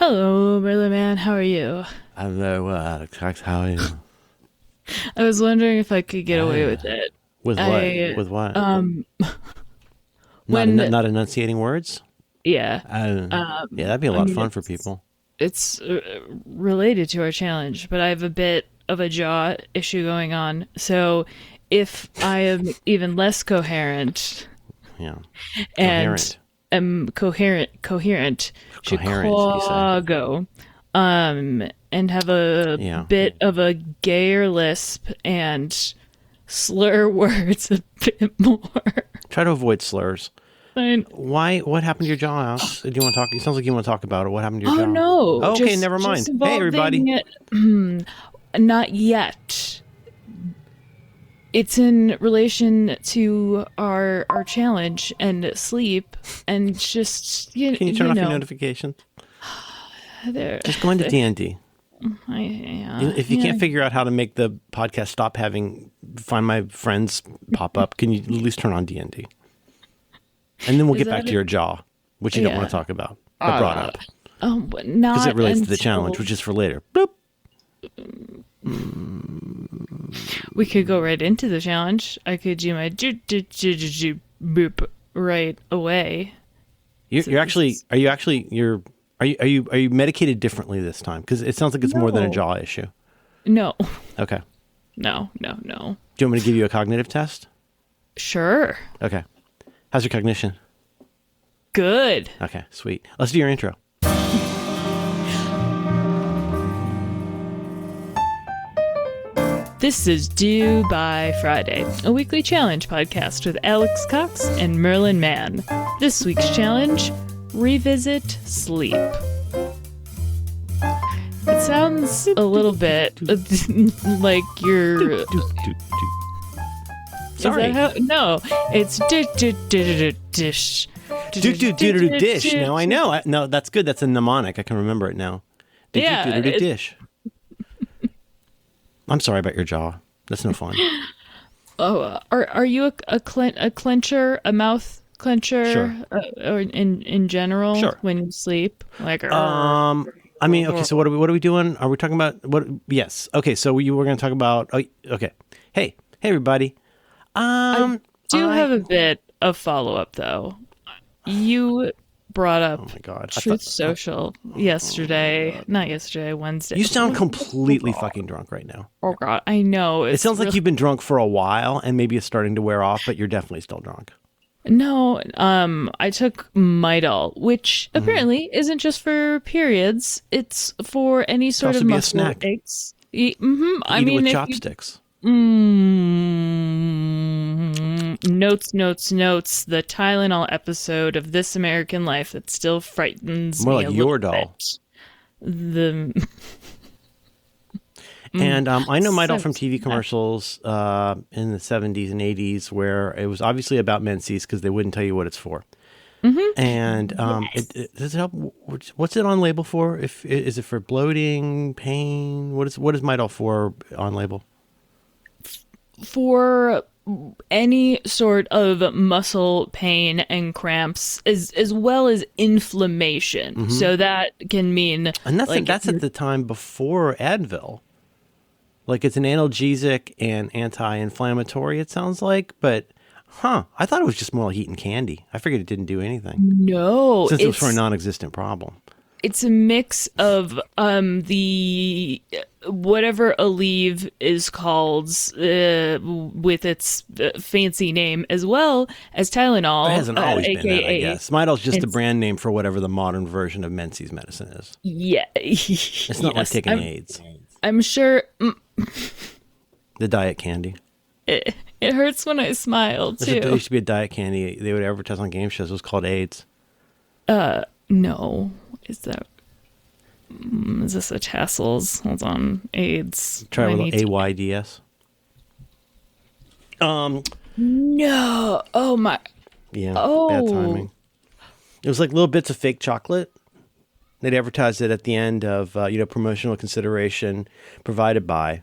Hello, Merlin Man. How are you? I'm very well, Cox. How are you? I was wondering if I could get away with it. With what? I With what? um Not when not enunciating words? yeah, Yeah, that'd be a I lot of mean fun for people. it's related to our challenge, but I have a bit of a jaw issue going on. So if I am even less coherent Yeah. and Coherent. am coherent, Coherent, you say. Chicago, and have a Yeah. bit of a gayer lisp and slur words a bit more. Try to avoid slurs. I, Why? What happened to your jaw, Alex? Do you want to talk? It sounds like you want to talk about it. What happened to your oh jaw? no, Oh, okay, never just mind. Hey, everybody. involving not yet. It's in relation to our challenge and sleep and just Can you turn you off your know notifications? there. Just go into D&D. Yeah, If you yeah. can't figure out how to make the podcast stop having Find My Friends pop up, can you at least turn on D&D? And then we'll Is get back that to your jaw, which you don't want Yeah. to talk about, but brought up. But Because it not relates to the until challenge, which is for later. Boop. we could go right into the challenge. I could do my boop right away. You're actually, are you medicated differently this time? Because it sounds like it's more than a No, jaw issue. no, Okay. no. Do you want me to give you a cognitive test? Sure, Okay. How's your cognition? good. Okay, sweet. Let's do your intro. This is Due by Friday, a weekly challenge podcast with Alex Cox and Merlin Mann. This week's challenge: revisit sleep. It sounds a little bit like you're. Do, do, do. Is Sorry. that how? No, it's dish. Dish. Now I know. No, that's good. That's a mnemonic. I can remember it now. Yeah, Dish. I'm sorry about your jaw. That's no fun. Oh, are you a clencher, a mouth clencher, Sure. or in general Sure. when you sleep? Like, I mean, okay. So what are we doing? Are we talking about what? Yes. Okay. So you were going to talk about. Oh, okay. Hey, everybody. I do I- have a bit of follow up though. You brought up Oh my God. Truth Social yesterday, not yesterday, Wednesday. You sound completely fucking drunk right now. Oh God, I know. It sounds like you've been drunk for a while, and maybe it's starting to wear off, but you're definitely still drunk. No, I took Midol, which Mm-hmm. apparently isn't just for periods. It's for any sort also of be a muscle snack. aches. Mm-hmm. I Eat it mean, with if chopsticks. notes. The Tylenol episode of This American Life that still frightens More me like a your little doll. bit. The And I know Midol from so TV commercials in the 70s and 80s where it was obviously about menses because they wouldn't tell you what it's for. And does it help? What's it on label for? Is it for bloating, pain? What is Midol for on label? for any sort of muscle pain and cramps, as well as inflammation. So that can mean And like that's at the time before Advil. Like it's an analgesic and anti-inflammatory. It sounds like, but I thought it was just more like eating candy. I figured it didn't do anything no, since it was for a non-existent problem. it's a mix of the whatever Aleve is called with its fancy name, as well as Tylenol. It hasn't always been that, I AKA guess. Midol's just a it's- brand name for whatever the modern version of Menses medicine is. Yeah, It's not like taking AIDS. I'm sure The diet candy. it hurts when I smile There too. used to be a diet candy they would advertise on game shows. It was called AIDS. No, is this a tassels? Hold on, AIDS. Try I with need to- AYDS. No, oh my. Yeah, Oh. bad timing. It was like little bits of fake chocolate. They'd advertise it at the end of promotional consideration provided by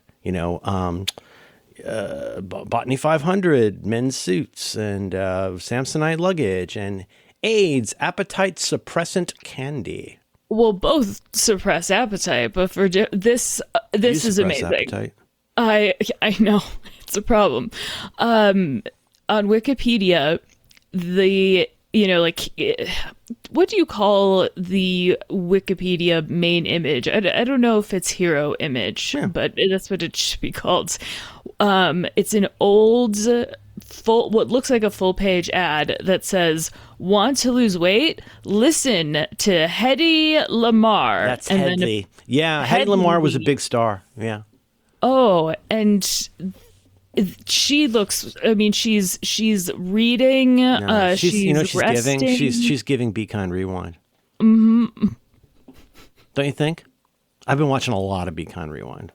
Botany 500 men's suits and Samsonite luggage and AIDS appetite suppressant candy. Well, both suppress appetite, but for You this is suppress amazing. appetite. I know it's a problem. On Wikipedia, the what do you call the Wikipedia main image? I don't know if it's hero image, Yeah. but that's what it should be called. It's an old what looks like a full page ad that says, "Want to lose weight? Listen to Hedy Lamar." That's And then Headley. Yeah, Hedy Lamar was a Headley. big star. Yeah. Oh, and she looks, I mean, she's reading, No, she's you know she's she's giving resting. she's giving Be Kind Rewind. Don't you think? I've been watching a lot of Be Kind Rewind.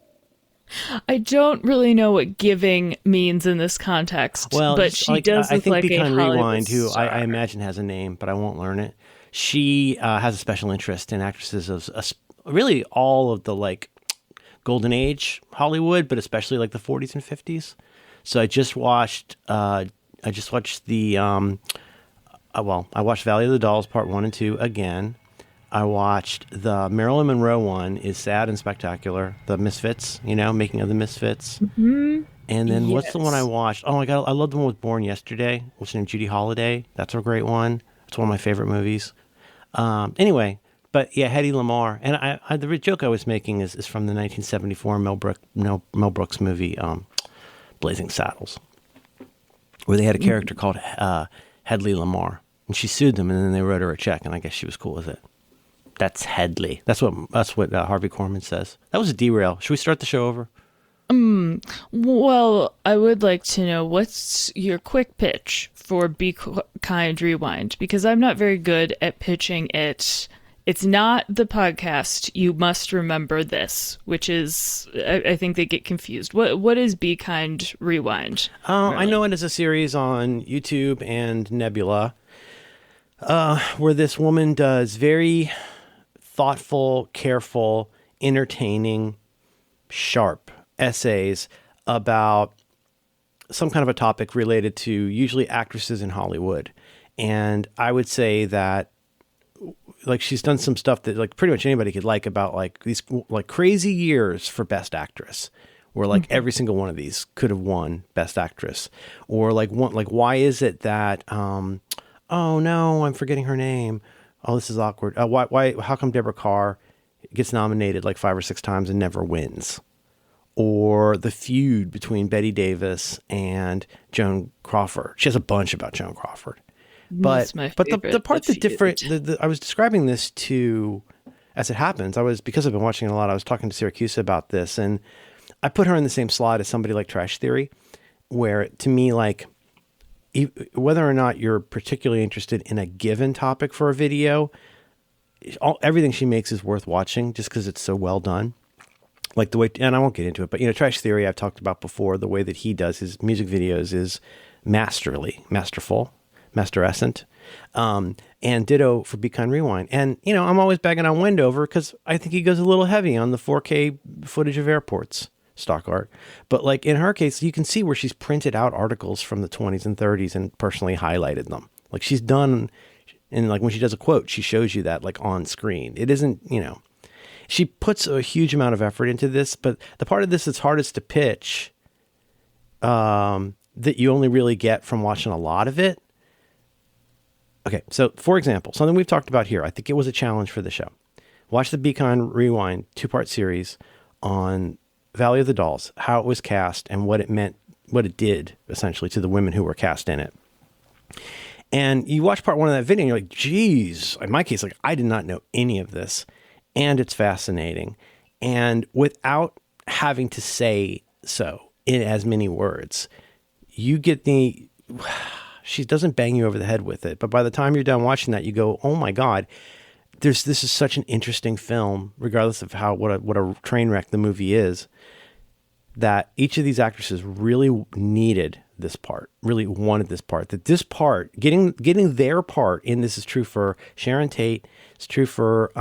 I don't really know what giving means in this context, Well, but just she like does I look think like Be a Kind Hollywood Rewind, who I star. imagine has a name, but I won't learn it. She has a special interest in actresses of really all of the like golden age Hollywood, but especially like the 40s and 50s. So I just watched the I watched Valley of the Dolls Part 1 and 2 again. I watched the Marilyn Monroe one is sad and spectacular. The Misfits, Making of the Misfits. And then what's the one I Yes. watched? Oh my God, I love the one with Born Yesterday. What's her name? Judy Holliday. That's a great one. It's one of my favorite movies. Anyway, but yeah, Hedy Lamarr. And the joke I was making is from the 1974 Mel Brooks movie, Blazing Saddles, where they had a character called Hedley Lamarr. And she sued them, and then they wrote her a check, and I guess she was cool with it. That's Hedley. That's what Harvey Korman says. That was a derail. Should we start the show over? Well, I would like to know what's your quick pitch for Kind Rewind, because I'm not very good at pitching it. It's not the podcast You Must Remember This, which is, I think they get confused. What is Be Kind Rewind? I Really? know it as a series on YouTube and Nebula, where this woman does very thoughtful, careful, entertaining, sharp essays about some kind of a topic related to usually actresses in Hollywood. And I would say that like she's done some stuff that like pretty much anybody could like about like these like crazy years for Best Actress, where like every single one of these could have won Best Actress, or like why is it that oh no, I'm forgetting her name. Oh, this is awkward. Why how come Deborah Carr gets nominated like 5 or 6 times and never wins? Or the feud between Betty Davis and Joan Crawford. She has a bunch about Joan Crawford. That's my But the favorite. part The that different, feud. I was describing this to, as it happens, because I've been watching it a lot, I was talking to Syracuse about this, and I put her in the same slot as somebody like Trash Theory, where to me, like, whether or not you're particularly interested in a given topic for a video, everything she makes is worth watching just because it's so well done. Like the way, and I won't get into it, but Trash Theory I've talked about before. The way that he does his music videos is masterful, masterescent. And ditto for Be Kind Rewind. And I'm always bagging on Wendover because I think he goes a little heavy on the 4K footage of airports, stock art. But like in her case, you can see where she's printed out articles from the 20s and 30s and personally highlighted them. Like she's done, and like when she does a quote, she shows you that like on screen. It isn't, she puts a huge amount of effort into this, but the part of this that's hardest to pitch, that you only really get from watching a lot of it. Okay, so for example, something we've talked about here, I think it was a challenge for the show. Watch the Be Kind Rewind 2-part series on Valley of the Dolls, how it was cast and what it meant, what it did essentially to the women who were cast in it. And you watch part 1 of that video and you're like, geez, in my case, like I did not know any of this. And it's fascinating. And without having to say so in as many words, you get she doesn't bang you over the head with it. But by the time you're done watching that, you go, oh my God, this is such an interesting film, regardless of what a train wreck the movie is, that each of these actresses really needed this part, really wanted this part, that this part, getting their part in this is true for Sharon Tate, it's true for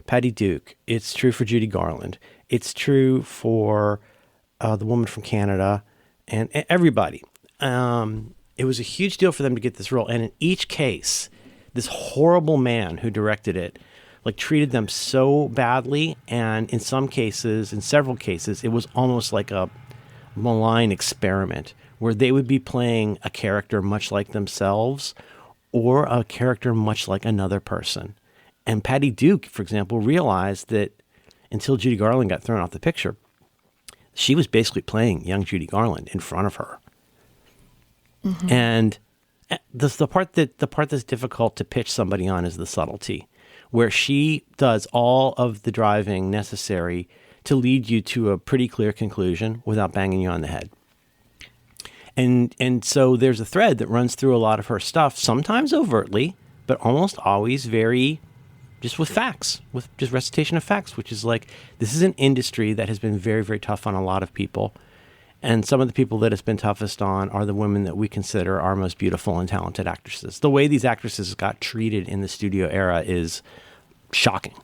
Patty Duke, it's true for Judy Garland, it's true for the woman from Canada, and everybody. It was a huge deal for them to get this role. And in each case, this horrible man who directed it like treated them so badly, and in several cases, it was almost like a malign experiment where they would be playing a character much like themselves or a character much like another person. And Patty Duke, for example, realized that until Judy Garland got thrown off the picture, she was basically playing young Judy Garland in front of her. Mm-hmm. And the part that's difficult to pitch somebody on is the subtlety, where she does all of the driving necessary to lead you to a pretty clear conclusion without banging you on the head. And so there's a thread that runs through a lot of her stuff, sometimes overtly, but almost always very just with facts, with just recitation of facts, which is like, this is an industry that has been very, very tough on a lot of people. And some of the people that it's been toughest on are the women that we consider our most beautiful and talented actresses. The way these actresses got treated in the studio era is shocking.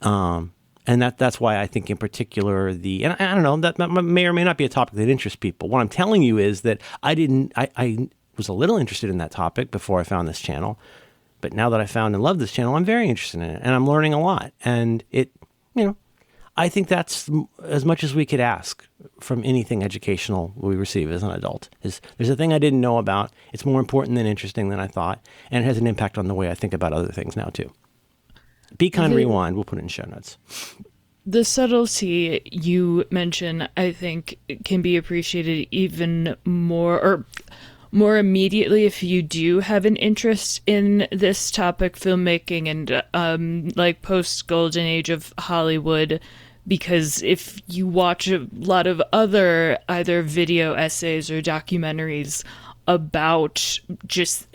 And that's why I think in particular and I don't know, that may or may not be a topic that interests people. What I'm telling you is that I was a little interested in that topic before I found this channel. But now that I found and love this channel, I'm very interested in it, and I'm learning a lot. And I think that's as much as we could ask from anything educational we receive as an adult. There's a thing I didn't know about. It's more important than interesting than I thought, and it has an impact on the way I think about other things now too. Be Kind Rewind. We'll put it in show notes. The subtlety you mention, I think, can be appreciated even more immediately if you do have an interest in this topic, filmmaking, and like post golden age of Hollywood. Because if you watch a lot of other either video essays or documentaries about just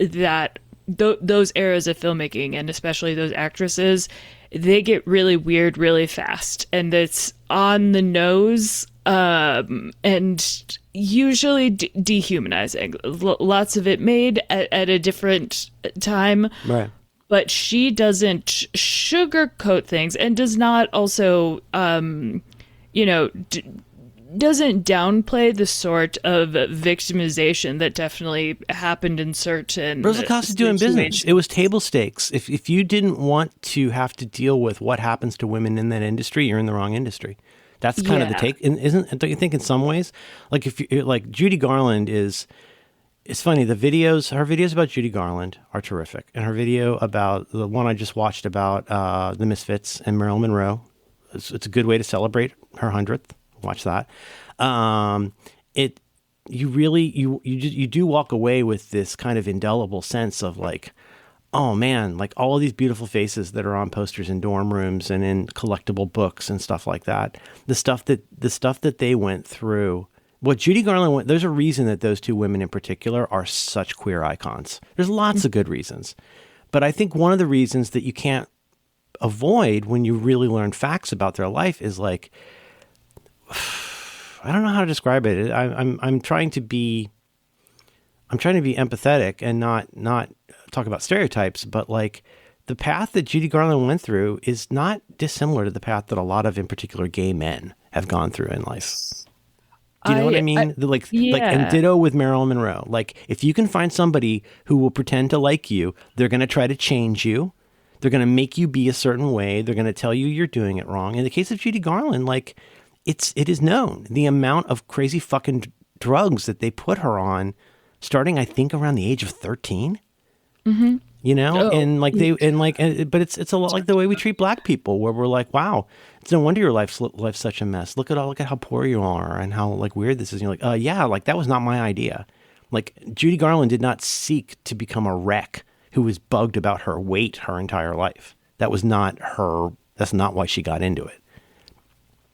those eras of filmmaking, and especially those actresses, they get really weird really fast, and it's on the nose, and usually dehumanizing. Lots of it made at a different time, right? But she doesn't sugarcoat things, and does not also, doesn't downplay the sort of victimization that definitely happened in certain. But it was the cost of doing business. It was table stakes. If you didn't want to have to deal with what happens to women in that industry, you're in the wrong industry. That's kind of the take, don't you think? In some ways, like if you like Judy Garland is. It's funny. Her videos about Judy Garland are terrific, and her video about the one I just watched about the Misfits and Marilyn Monroe, it's a good way to celebrate her 100th. Watch that. You do walk away with this kind of indelible sense of like, oh man, like all of these beautiful faces that are on posters in dorm rooms and in collectible books and stuff like that. The stuff that they went through. What Judy Garland went, there's a reason that those two women in particular are such queer icons. There's lots of good reasons. But I think one of the reasons that you can't avoid when you really learn facts about their life is like, I don't know how to describe it. I'm trying to be empathetic and not talk about stereotypes, but like the path that Judy Garland went through is not dissimilar to the path that a lot of, in particular, gay men have gone through in life. Do you know what I mean? And ditto with Marilyn Monroe. Like, if you can find somebody who will pretend to like you, they're going to try to change you. They're going to make you be a certain way. They're going to tell you you're doing it wrong. In the case of Judy Garland, like, it is known the amount of crazy fucking drugs that they put her on, starting I think around the age of 13. Mm-hmm. But it's a lot like the way we treat black people, where we're like, wow, it's no wonder your life's such a mess. Look at how poor you are and how like weird this is. And you're like, that was not my idea. Like Judy Garland did not seek to become a wreck who was bugged about her weight her entire life. That was not her. That's not why she got into it.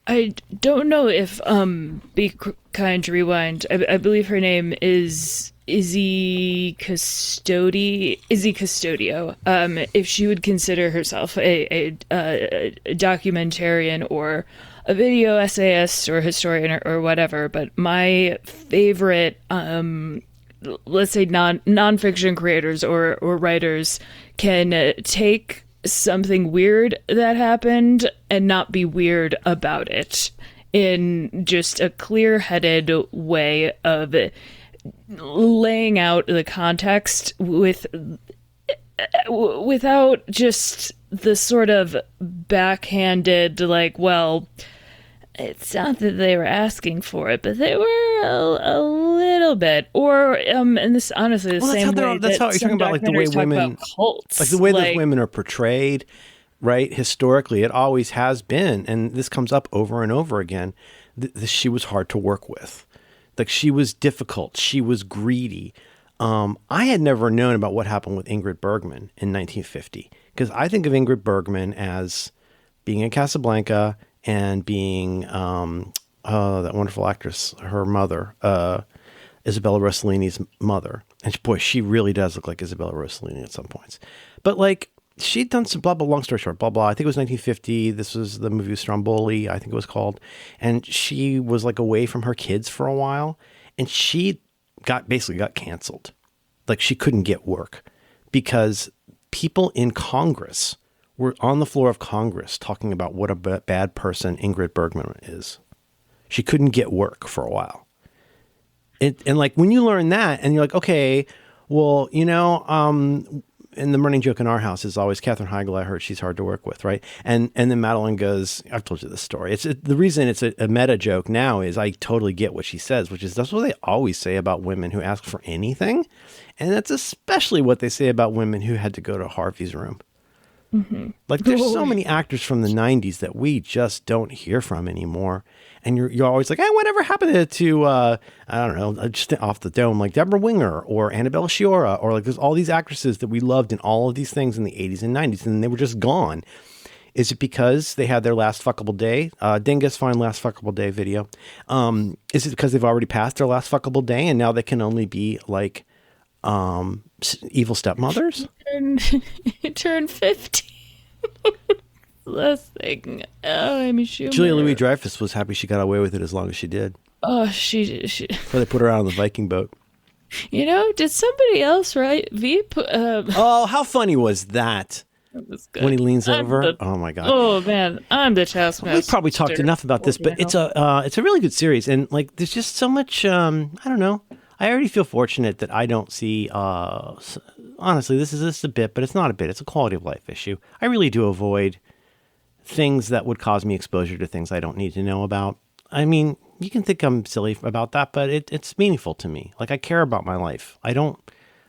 I don't know if Be Kind Rewind. I believe her name is Izzy Custodio. If she would consider herself a documentarian or a video essayist or historian or whatever, but my favorite, let's say nonfiction creators or writers can take something weird that happened and not be weird about it in just a clear-headed way of laying out the context without just the sort of backhanded, like, well, it's not that they were asking for it, but they were a little bit. Or, and this honestly the Well, same way that's how that you're talking some about, like the way documentaries talk about women, like cults. the way those Like, women are portrayed, right? Historically, it always has been, and this comes up over and over again. She was hard to work with, like she was difficult. She was greedy. I had never known about what happened with Ingrid Bergman in 1950 because I think of Ingrid Bergman as being in Casablanca and being that wonderful actress, her mother, Isabella Rossellini's mother. And boy, she really does look like Isabella Rossellini at some points. But like she'd done some blah, blah, long story short, blah, blah. I think it was 1950. This was the movie Stromboli, I think it was called. And she was like away from her kids for a while. And she basically got canceled. Like she couldn't get work because people in Congress were on the floor of Congress talking about what a bad person Ingrid Bergman is. She couldn't get work for a while. And like when you learn that and you're like, okay, well, and the running joke in our house is always Katherine Heigl. I heard she's hard to work with, right? And then Madeline goes, I've told you this story. The reason it's a meta joke now is I totally get what she says, which is that's what they always say about women who ask for anything. And that's especially what they say about women who had to go to Harvey's room. Mm-hmm. Like there's so many actors from the 90s that we just don't hear from anymore. And you're always like, hey, whatever happened to, I don't know, just off the dome, like Deborah Winger or Annabelle Sciorra, or like there's all these actresses that we loved in all of these things in the 80s and 90s, and they were just gone. Is it because they had their last fuckable day? Dingus, find last fuckable day video. Is it because they've already passed their last fuckable day and now they can only be like evil stepmothers? it turned 50. Last thing. Oh, Amy Schumer. Julia Louis-Dreyfus was happy she got away with it as long as she did. Oh, she. So they put her out on the Viking boat. Did somebody else write Veep? Oh, how funny was that? That was good. When he leans over. Oh my God. Oh man, I'm the taskmaster. We've probably talked enough about this, but it's a really good series, and like there's just so much. I don't know. I already feel fortunate that I don't see. Honestly, this is a bit, but it's not a bit. It's a quality of life issue. I really do avoid things that would cause me exposure to things I don't need to know about. I mean, you can think I'm silly about that, but it's meaningful to me. Like I care about my life. I don't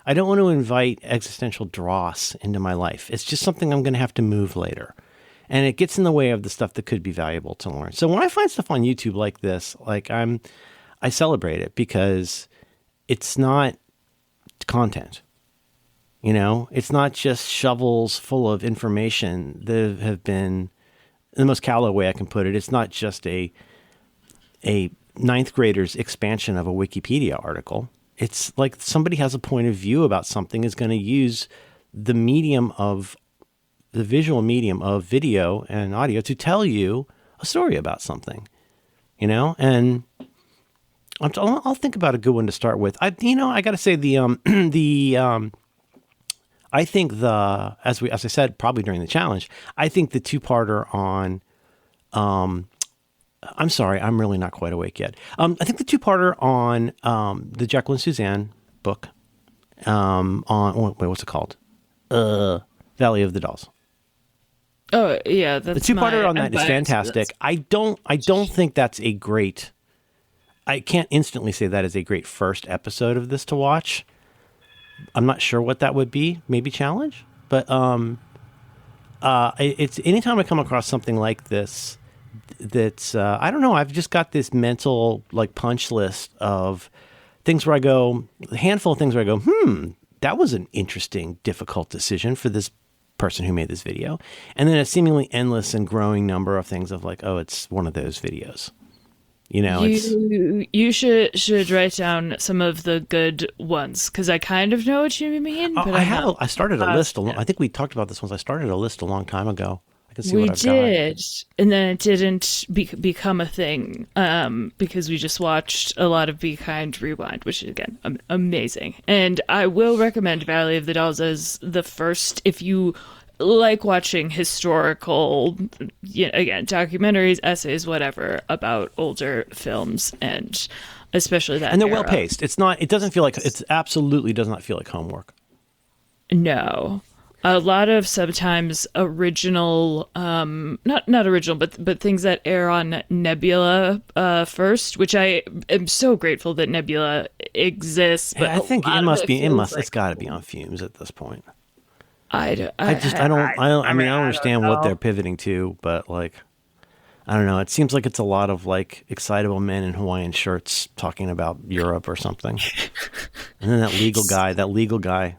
want to invite existential dross into my life. It's just something I'm going to have to move later. And it gets in the way of the stuff that could be valuable to learn. So when I find stuff on YouTube like this, like I celebrate it because it's not content. It's not just shovels full of information that have been, in the most callow way I can put it, it's not just a ninth grader's expansion of a Wikipedia article. It's like somebody has a point of view about something, is going to use the visual medium of video and audio to tell you a story about something, and I'll think about a good one to start with. I got to say I think as I said, probably during the challenge, I think the two-parter on, I'm sorry, I'm really not quite awake yet. I think the two-parter on the Jekyll and Suzanne book, what's it called? Valley of the Dolls. Oh yeah, that's the two-parter on that is fantastic. I don't think that's a great. I can't instantly say that is a great first episode of this to watch. I'm not sure what that would be. Maybe challenge, but it's anytime I come across something like this, that's I don't know. I've just got this mental like punch list of things where I go, a handful of things where I go, that was an interesting, difficult decision for this person who made this video, and then a seemingly endless and growing number of things of like, oh, it's one of those videos. You should write down some of the good ones because I kind of know what you mean. But I started a list. I think we talked about this once. I started a list a long time ago. I can see what I've got. We did, and then it didn't become a thing because we just watched a lot of Be Kind Rewind, which is again amazing. And I will recommend Valley of the Dolls as the first if you like watching historical, again, documentaries, essays, whatever, about older films, and especially that. And they're era. well paced. It doesn't feel like, it absolutely does not feel like homework. No. a lot of sometimes original, not original, but things that air on Nebula first, which I am so grateful that Nebula exists. But I think it must be. It's like, got to be on fumes at this point. I, d- I mean, I don't I don't understand what they're know. pivoting to, but like, I don't know. It seems like it's a lot of like excitable men in Hawaiian shirts talking about Europe or something. And then that legal guy.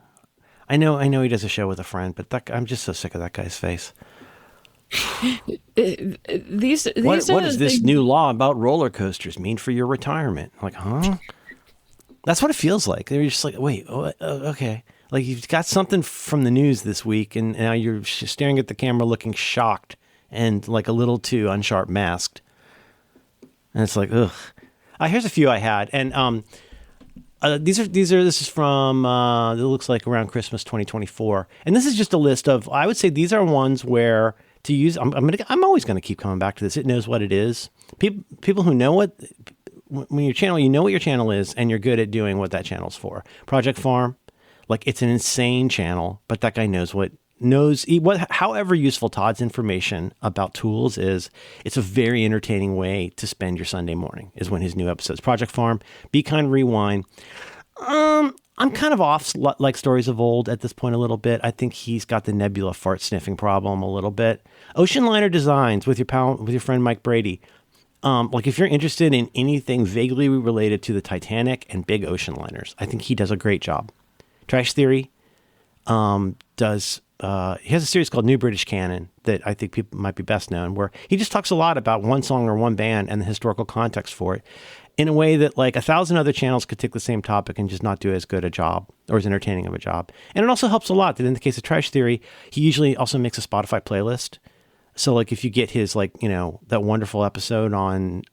I know he does a show with a friend, but I'm just so sick of that guy's face. These What are does the this things. new law about roller coasters mean for your retirement? Like, huh? That's what it feels like. They're just like, wait, okay. Like you've got something from the news this week, and now you're staring at the camera, looking shocked and like a little too unsharp masked. And it's like, ugh. Here's a few I had, and this is from it looks like around Christmas 2024, and this is just a list of, I would say these are ones where to use. I'm always gonna keep coming back to this. It knows what it is. People who know what, when your channel, you know what your channel is, and you're good at doing what that channel's for. Project Farm, like it's an insane channel, but that guy knows however useful Todd's information about tools is. It's a very entertaining way to spend your Sunday morning is when his new episodes. Project Farm, Be Kind, Rewind. I'm kind of off like Stories of Old at this point a little bit. I think he's got the Nebula fart sniffing problem a little bit. Ocean Liner Designs with your friend Mike Brady. Like if you're interested in anything vaguely related to the Titanic and big ocean liners, I think he does a great job. Trash Theory he has a series called New British Canon that I think people might be best known, where he just talks a lot about one song or one band and the historical context for it in a way that like 1,000 other channels could take the same topic and just not do as good a job or as entertaining of a job. And it also helps a lot that in the case of Trash Theory, he usually also makes a Spotify playlist. So like if you get his like, that wonderful episode on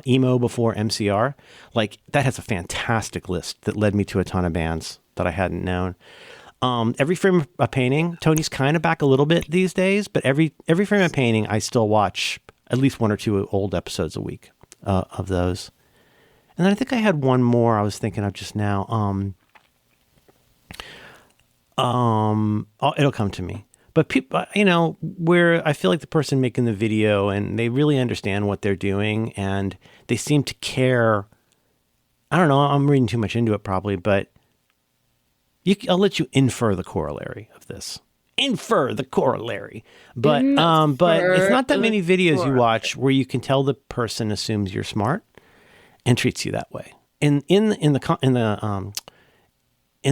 emo before MCR, like that has a fantastic list that led me to a ton of bands that I hadn't known. Every Frame of Painting, Tony's kind of back a little bit these days, but every Frame of Painting, I still watch at least one or two old episodes a week of those. And then I think I had one more I was thinking of just now. It'll come to me. But people, where I feel like the person making the video and they really understand what they're doing and they seem to care. I don't know. I'm reading too much into it probably, but I'll let you infer the corollary of this. Infer the corollary. But it's not that many videos you watch where you can tell the person assumes you're smart and treats you that way. In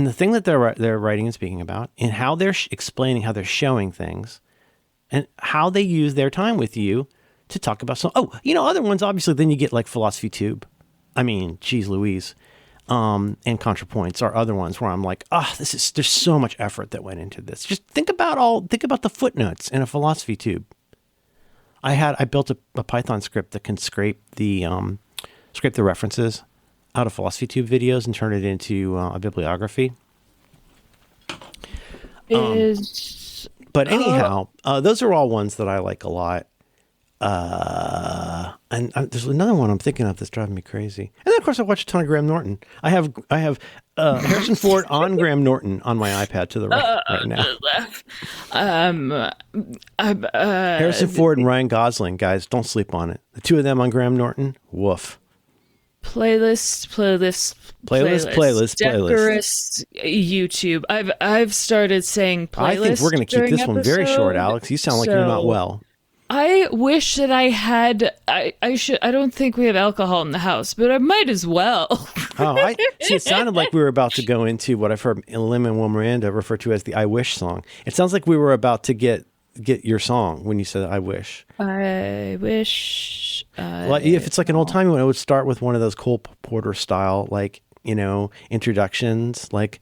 the thing that they're writing and speaking about, in how they're explaining, how they're showing things, and how they use their time with you to talk about some. Other ones obviously. Then you get like Philosophy Tube. I mean, geez Louise. And ContraPoints are other ones where I'm like, there's so much effort that went into this. Just think about the footnotes in a Philosophy Tube. I built a Python script that can scrape the references out of Philosophy Tube videos and turn it into a bibliography. But anyhow, those are all ones that I like a lot. And there's another one I'm thinking of that's driving me crazy. And then, of course, I watch a ton of Graham Norton. I have Harrison Ford on Graham Norton on my iPad to the right now. Harrison Ford and Ryan Gosling, guys, don't sleep on it. The two of them on Graham Norton, woof. Playlist. Decorous YouTube. I've started saying playlist. I think we're going to keep this one very short, Alex. You sound like you're not well. I wish that I had. I don't think we have alcohol in the house, but I might as well. See. It sounded like we were about to go into what I've heard Lin-Manuel Miranda refer to as the "I Wish" song. It sounds like we were about to get your song when you said "I wish." I wish. Well, if it's like an old timey one, it would start with one of those Cole Porter style, like introductions, like.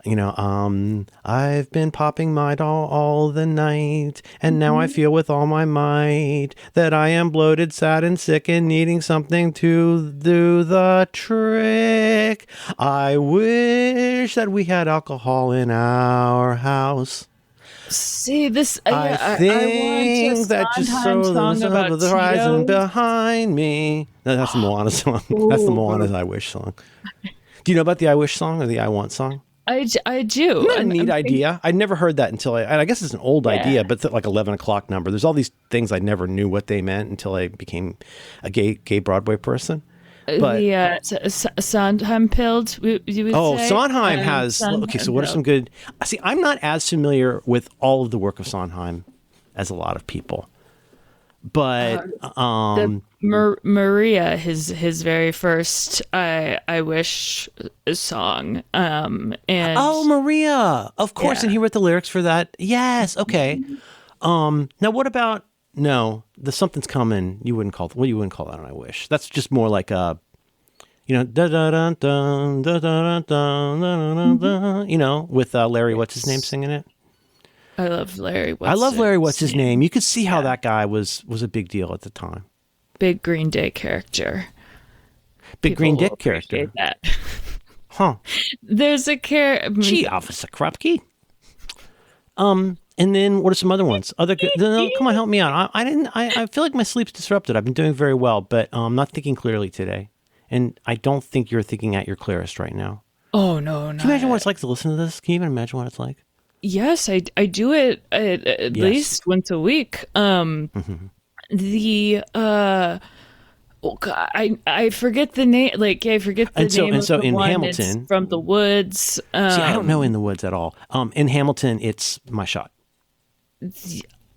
I've been popping my doll all the night, and now I feel with all my might that I am bloated, sad, and sick, and needing something to do the trick. I wish that we had alcohol in our house. See this? I think that just so the horizon behind me. No, that's the Moana song. That's the Moana's "I Wish" song. Do you know about the "I Wish" song or the "I Want" song? I do. Isn't that a neat idea? I'd never heard that until and I guess it's an old idea, but like 11 o'clock number. There's all these things I never knew what they meant until I became a gay Broadway person. But The Sondheim Pild, you would say? Sondheim has Sondheim okay. So what are some good? See, I'm not as familiar with all of the work of Sondheim as a lot of people, but Maria, his very first I Wish song, and Maria, of course, Yeah. and he wrote the lyrics for that. Yes, okay. Now what about the Something's Coming? You wouldn't call that an I Wish. That's just more like a, da da da da da da da da da, with Larry, what's his name, singing it. I love Larry. I love Larry. What's his name? You could see how that guy was a big deal at the time. Big Green Day character. Big Green People Dick will character. appreciate That. Huh. There's a character. Gee, Officer Krupke. And then what are some other ones? No, come on, help me out. I feel like my sleep's disrupted. I've been doing very well, but I'm not thinking clearly today. And I don't think you're thinking at your clearest right now. Oh no! Can you imagine what it's like to listen to this? Can you even imagine what it's like? Yes, I do it at Yes. least once a week. The oh God, I forget the name. Like I forget the name. So of the in one. Hamilton, It's from the woods. see, I don't know In the Woods at all. In Hamilton, it's My Shot.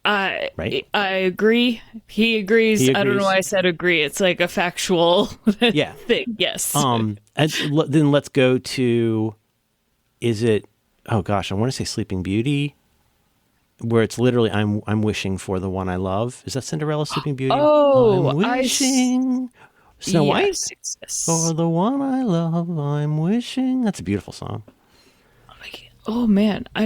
Right? I agree. He agrees. He I don't agrees. know why I said agree. It's like a factual Yeah. thing. Yes. And then let's go to, is it? Oh gosh, I want to say Sleeping Beauty, where it's literally I'm wishing for the one I love. Is that Cinderella's Sleeping Beauty? Oh, I'm wishing. Snow White? Yes. For the one I love, I'm wishing. That's a beautiful song. Oh man, I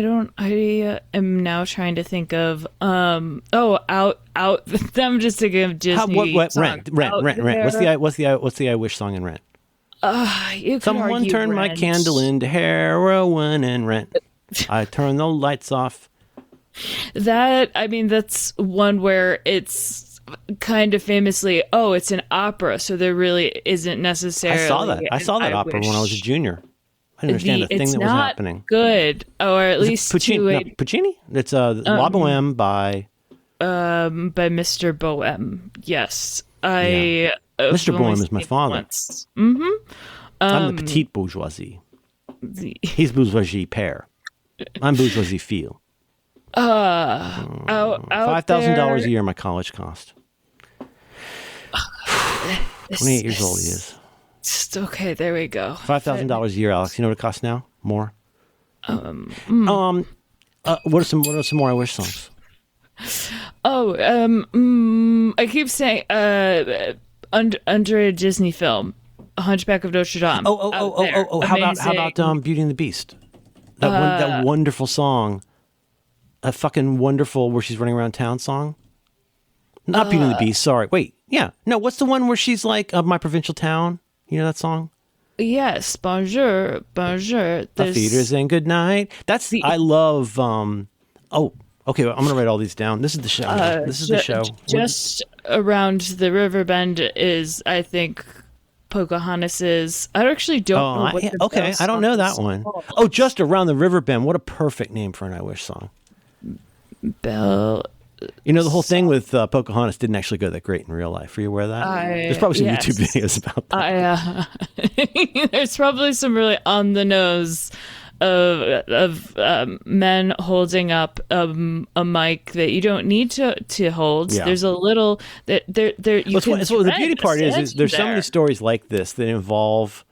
am now trying to think of out. I'm just thinking of Disney. What song. Rent. Out What's the I Wish song in Rent? You could Someone argue turned my Rent. candle into heroin and Rent. I turned the lights off. That's one where it's kind of famously, it's an opera, so there really isn't necessarily. I saw that opera when I was a junior. I didn't understand a thing it's that was not happening. Good, or at least Puccini? It's La Boheme by Mr. Bohème. Yes, Mr. Bohème is my father. Mm-hmm. I'm the petite bourgeoisie. He's bourgeoisie père. I'm bourgeoisie fille. $5,000 a year my college cost. 28 years old he is. Okay, there we go. $5,000 a year, Alex. You know what it costs now? More. What are some more I Wish songs? I keep saying under a Disney film, Hunchback of Notre Dame. How about Beauty and the Beast? That wonderful song. A fucking wonderful where she's running around town song. Not Beauty and the Beast. Sorry. Wait. Yeah. No. What's the one where she's like My Provincial Town? You know that song? Yes. Bonjour. The theaters and good night. I love. Okay. Well, I'm gonna write all these down. This is the show. This is the show. Just around the river bend is, I think, Pocahontas's. I actually don't know what the okay. I don't know that one. Oh, Just Around the River Bend. What a perfect name for an I Wish song. Bell. You know, the whole thing with Pocahontas didn't actually go that great in real life. Are you aware of that? There's probably some YouTube videos about that. There's probably some really on the nose of men holding up a mic that you don't need to hold. Yeah. There's a little that there. The beauty part is there's so many stories like this that involve.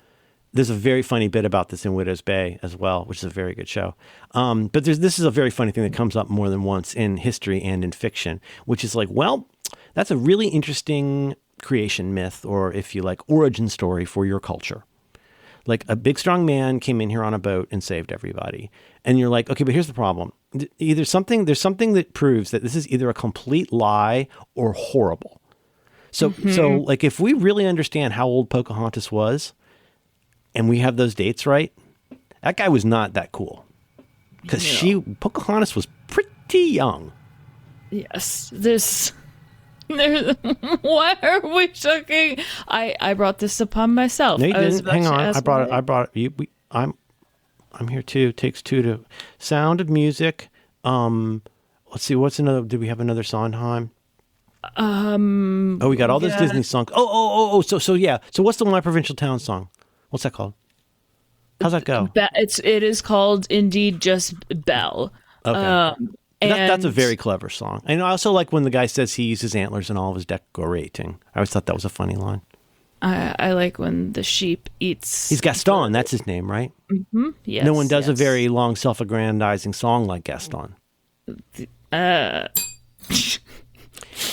There's a very funny bit about this in Widow's Bay as well, which is a very good show. But this is a very funny thing that comes up more than once in history and in fiction, which is like, well, that's a really interesting creation myth, or if you like, origin story for your culture. Like a big, strong man came in here on a boat and saved everybody. And you're like, okay, but here's the problem. There's something that proves that this is either a complete lie or horrible. So like if we really understand how old Pocahontas was, and we have those dates right, that guy was not that cool. Because Pocahontas was pretty young. Yes, why are we joking? I brought this upon myself. No, you didn't. Hang on. I brought it. I'm I'm here too. Takes two to Sound of Music. Let's see. What's another? Do we have another Sondheim? Oh, we got all those Disney songs. So yeah. So what's the My Provincial Town song? What's that called? How's that go? It is called indeed just Belle. Okay. That's a And very clever song. And I also like when the guy says he uses antlers in all of his decorating. I always thought that was a funny line. I like when the sheep eats. He's Gaston. That's his name, right? Yes, No one does a yes. very long, self-aggrandizing song like Gaston.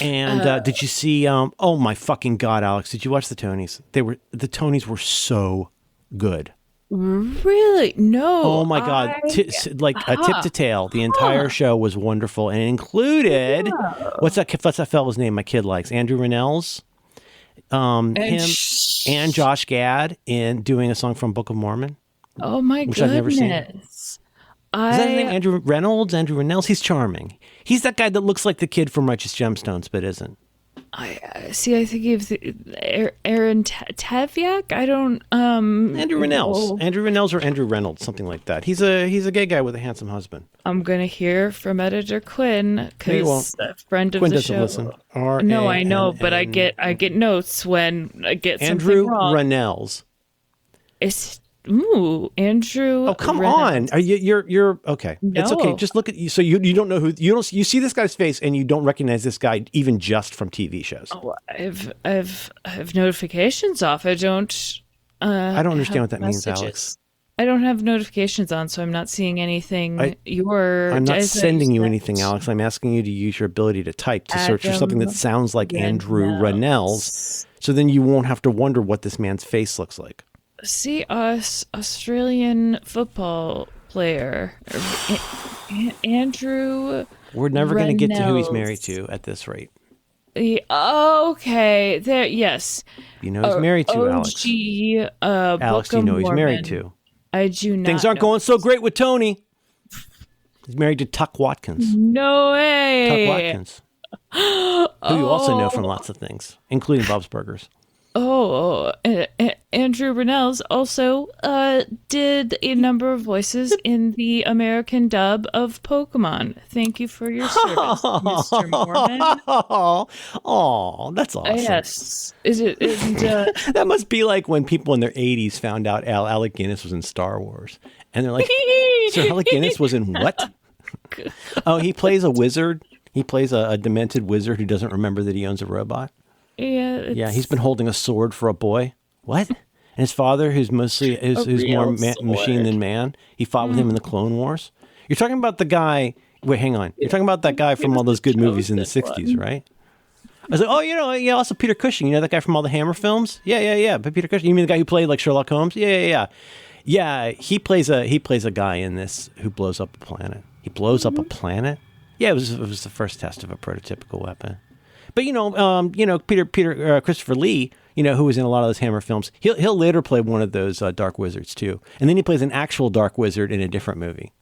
And did you see? Oh my fucking god, Alex! Did you watch the Tonys? The Tonys were so good. Really? No. Oh my god! Like a tip to tail, the entire show was wonderful, and it included what's that fellow's name? My kid likes Andrew Rannells, him and Josh Gad in doing a song from Book of Mormon. Oh my which goodness! I've never seen. Is that his name? Andrew Rannells. He's charming. He's that guy that looks like the kid from Righteous Gemstones, but isn't. I see. I think of Aaron Tevyak. I don't. Andrew Rannells. Oh. Andrew Rannells or Andrew Reynolds, something like that. He's a gay guy with a handsome husband. I'm gonna hear from editor Quinn because a friend of Quinn the doesn't show. listen. No, I know, but I get notes when I get Andrew something wrong. Rannells. It's Andrew. Oh, come Reynolds. on! Are you're okay? No. It's okay. Just look at you. So you don't know who you see this guy's face and you don't recognize this guy even just from TV shows. Oh, I've notifications off. I don't. I don't understand have what that means, messages. Alex. I don't have notifications on, so I'm not seeing anything. I'm not sending you anything, Alex. I'm asking you to use your ability to type to search for something that sounds like Andrew Rannells, so then you won't have to wonder what this man's face looks like. See us, Australian football player, Andrew. We're never going to get to who he's Rannells. married to at this rate. Okay, there. Yes, You know he's married to, Alex. OG, Alex, Book you of know he's married Mormon. to. I do not. Things aren't know. going so great with Tony. He's married to Tuck Watkins. No way. Tuck Watkins. Who you also know from lots of things, including Bob's Burgers. Andrew Rannells also did a number of voices in the American dub of Pokemon. Thank you for your service, Mr. Mormon. Oh, that's awesome. Yes. Is it? That must be like when people in their 80s found out Alec Guinness was in Star Wars. And they're like, Sir Alec Guinness was in what? Oh, he plays a wizard. He plays a demented wizard who doesn't remember that he owns a robot. Yeah, He's been holding a sword for a boy. What? And his father, who's who's more machine than man, he fought with him in the Clone Wars. You're talking about the guy. Wait, hang on. You're talking about that guy from all those good movies in the '60s, right? I was like, oh, yeah, also Peter Cushing. You know that guy from all the Hammer films? Yeah. But Peter Cushing. You mean the guy who played like Sherlock Holmes? Yeah. Yeah, he plays a guy in this who blows up a planet. He blows up a planet. Yeah, it was the first test of a prototypical weapon. But Christopher Lee, who was in a lot of those Hammer films, he'll later play one of those dark wizards too, and then he plays an actual dark wizard in a different movie.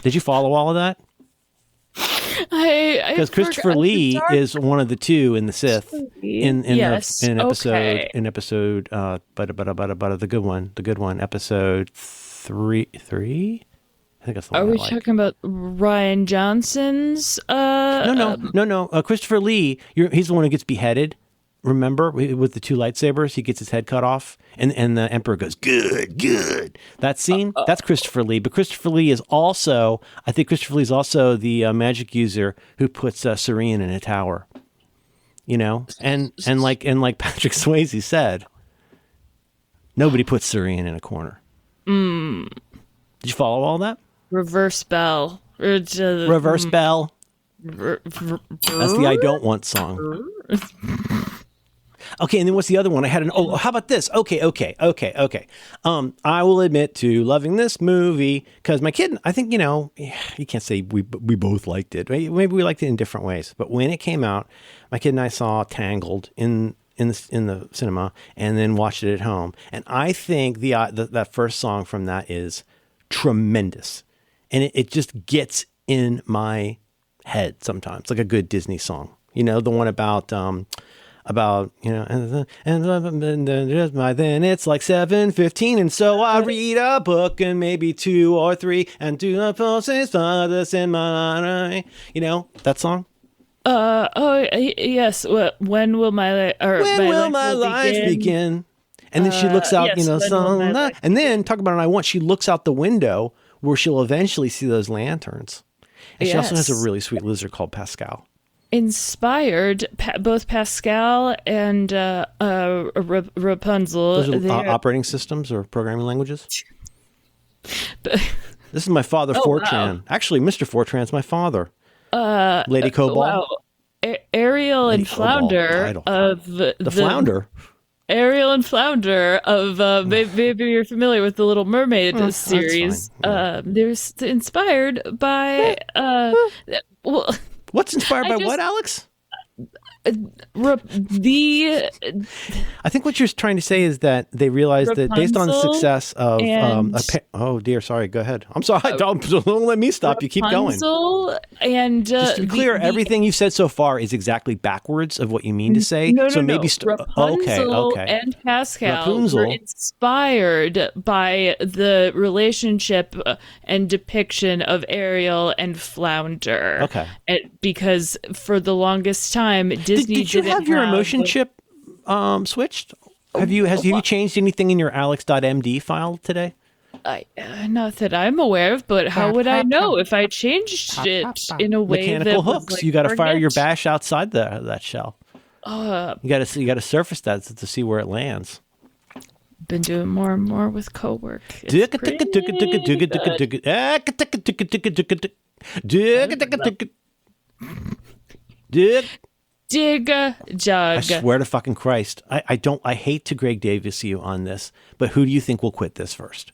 Did you follow all of that? Because Christopher Lee is one of the two in the Sith in an episode, but the good one, episode three. I think that's the one. Are we talking about Ryan Johnson's? No. Christopher Lee, he's the one who gets beheaded. Remember, with the two lightsabers, he gets his head cut off, and the Emperor goes, good. That scene, that's Christopher Lee. But Christopher Lee is also, I think Christopher Lee is also the magic user who puts Serene in a tower. And like Patrick Swayze said, nobody puts Serene in a corner. Did you follow all that? Reverse Bell. Reverse Bell. That's the I Don't Want song. Okay, and then what's the other one? I had how about this? Okay. I will admit to loving this movie because my kid, I think, you can't say we both liked it. Maybe we liked it in different ways. But when it came out, my kid and I saw Tangled in the cinema and then watched it at home. And I think that first song from that is tremendous. And it just gets in my head sometimes, like a good Disney song. The one about about, then it's like 7:15, and so I read a book and maybe 2 or 3 and do the pulses fathers in my, that song. Yes. When will My life begin? And then she looks out, yes, and then talk about it. She looks out the window where she'll eventually see those lanterns. And she also has a really sweet lizard called Pascal. Inspired, both Pascal and Rapunzel. Those are operating systems or programming languages. This is my father, Fortran. Wow. Actually, Mr. Fortran's my father. Lady COBOL. Wow. Ariel and Flounder of the Flounder. Ariel and Flounder of maybe you're familiar with the Little Mermaid series. Yeah. They're inspired by what's inspired by what, Alex? I think what you're trying to say is that they realized that based on the success of oh dear, sorry, go ahead. I'm sorry, don't let me stop. You keep going. And just to be clear, everything you've said so far is exactly backwards of what you mean to say. No. Rapunzel and Pascal were inspired by the relationship and depiction of Ariel and Flounder. Okay, because for the longest time, Disney did you have your emotion chip switched? Have you changed anything in your alex.md file today? Not that I'm aware of, but how would I know if I changed it in a way mechanical that hooks? You got to fire your bash outside that shell. You got to surface that to see where it lands. Been doing more and more with co-work. Dig jug. I swear to fucking Christ. I hate to Greg Davis you on this, but who do you think will quit this first?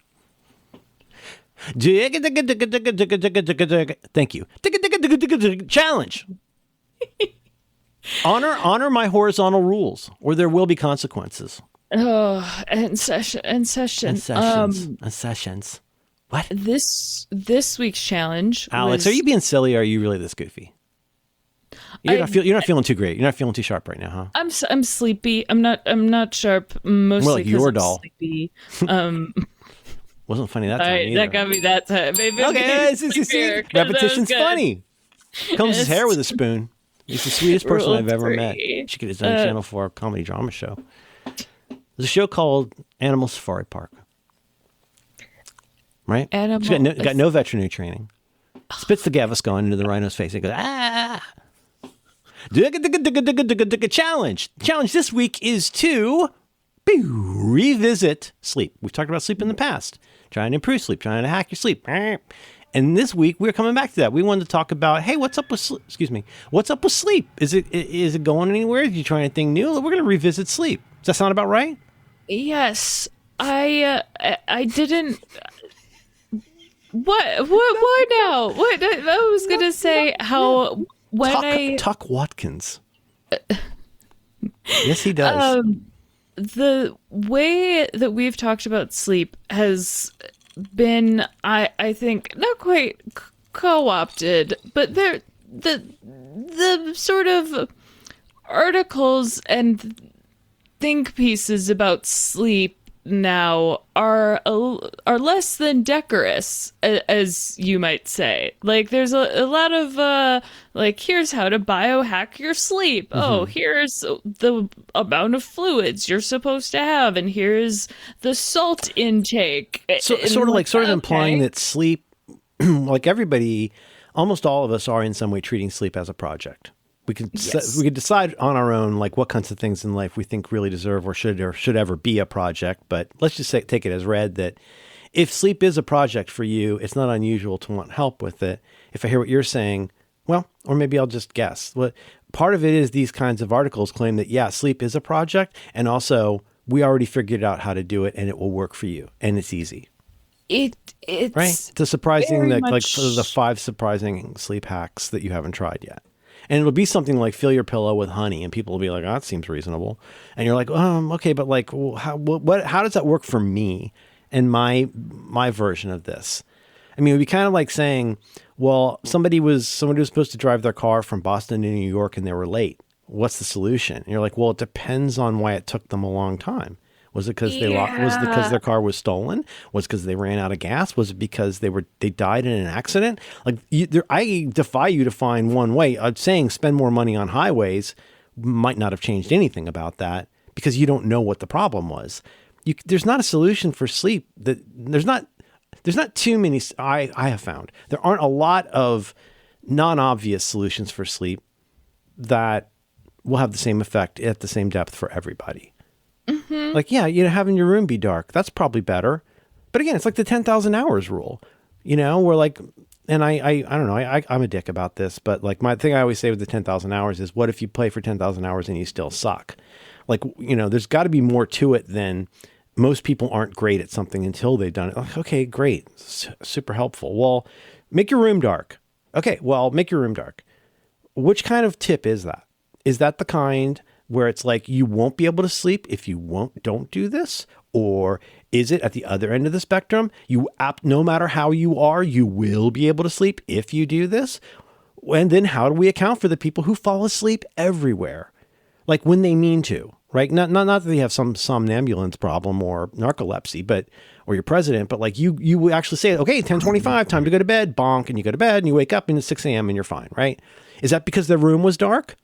Thank you. Challenge. Honor my horizontal rules, or there will be consequences. Oh, and sessions. What? This week's challenge, Alex, are you being silly, or are you really this goofy? You're not feeling too great. You're not feeling too sharp right now, huh? I'm sleepy. I'm not sharp. Mostly because I'm doll. Sleepy. Wasn't funny that time either. That got me that time. Maybe see, repetition's funny. Combs his hair with a spoon. He's the sweetest person I've ever met. He should get his own Channel 4 comedy drama show. There's a show called Animal Safari Park. Right? He's got no veterinary training. Spits the Gaviscon into the rhino's face and goes, ah! Challenge this week is to revisit sleep. We've talked about sleep in the past, trying to improve sleep, trying to hack your sleep. And this week we're coming back to that. We wanted to talk about, hey, what's up with sleep? What's up with sleep? Is it going anywhere? Are you trying anything new? We're going to revisit sleep. Does that sound about right? Yes, I didn't. What now? What I was going to say how. Tuck Watkins. Yes, he does. The way that we've talked about sleep has been, I think, not quite co-opted, but the sort of articles and think pieces about sleep now are less than decorous, as you might say. Like, there's a lot of here's how to biohack your sleep. Mm-hmm. Oh, here's the amount of fluids you're supposed to have, and here's the salt intake. So sort of implying that sleep, like everybody, almost all of us are in some way treating sleep as a project. We could decide on our own, like, what kinds of things in life we think really deserve or should ever be a project. But let's just take it as read that if sleep is a project for you, it's not unusual to want help with it. If I hear what you're saying, well, or maybe I'll just guess. What part of it is these kinds of articles claim that, yeah, sleep is a project. And also we already figured out how to do it and it will work for you. And it's easy. It's right. It's a surprising, like the 5 surprising sleep hacks that you haven't tried yet. And it'll be something like fill your pillow with honey, and people will be like, "Oh, that seems reasonable." And you're like, okay, but like, how does that work for me and my version of this? I mean, it would be kind of like saying, well, somebody was supposed to drive their car from Boston to New York, and they were late. What's the solution? And you're like, well, it depends on why it took them a long time. Was it because was it because Yeah. their car was stolen? Was it because they ran out of gas? Was it because they died in an accident? Like, I defy you to find one way. I'm saying spend more money on highways might not have changed anything about that because you don't know what the problem was. There's not a solution for sleep. There's not too many. I have found there aren't a lot of non-obvious solutions for sleep that will have the same effect at the same depth for everybody. Like, yeah, having your room be dark, that's probably better. But again, it's like the 10,000 hours rule, where like, and I don't know, I'm a dick about this, but like my thing I always say with the 10,000 hours is what if you play for 10,000 hours and you still suck? Like, there's got to be more to it than most people aren't great at something until they've done it. Like, okay, great. Super helpful. Well, make your room dark. Okay, well, make your room dark. Which kind of tip is that? Is that the kind where it's like you won't be able to sleep if you don't do this? Or is it at the other end of the spectrum? No matter how you are, you will be able to sleep if you do this? And then how do we account for the people who fall asleep everywhere? Like when they mean to, right? Not that they have some somnambulance problem or narcolepsy, or your president, but like you actually say, okay, 10:25, time to go to bed, bonk, and you go to bed and you wake up and it's 6 a.m. and you're fine, right? Is that because the room was dark?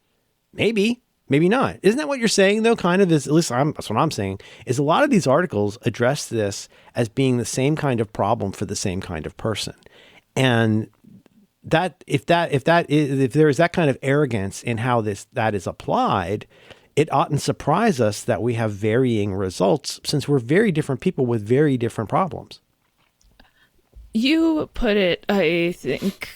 Maybe not. Isn't that what you're saying though? Kind of is, at least that's what I'm saying, is a lot of these articles address this as being the same kind of problem for the same kind of person. And if there is that kind of arrogance in how that is applied, it oughtn't surprise us that we have varying results since we're very different people with very different problems. You put it, I think,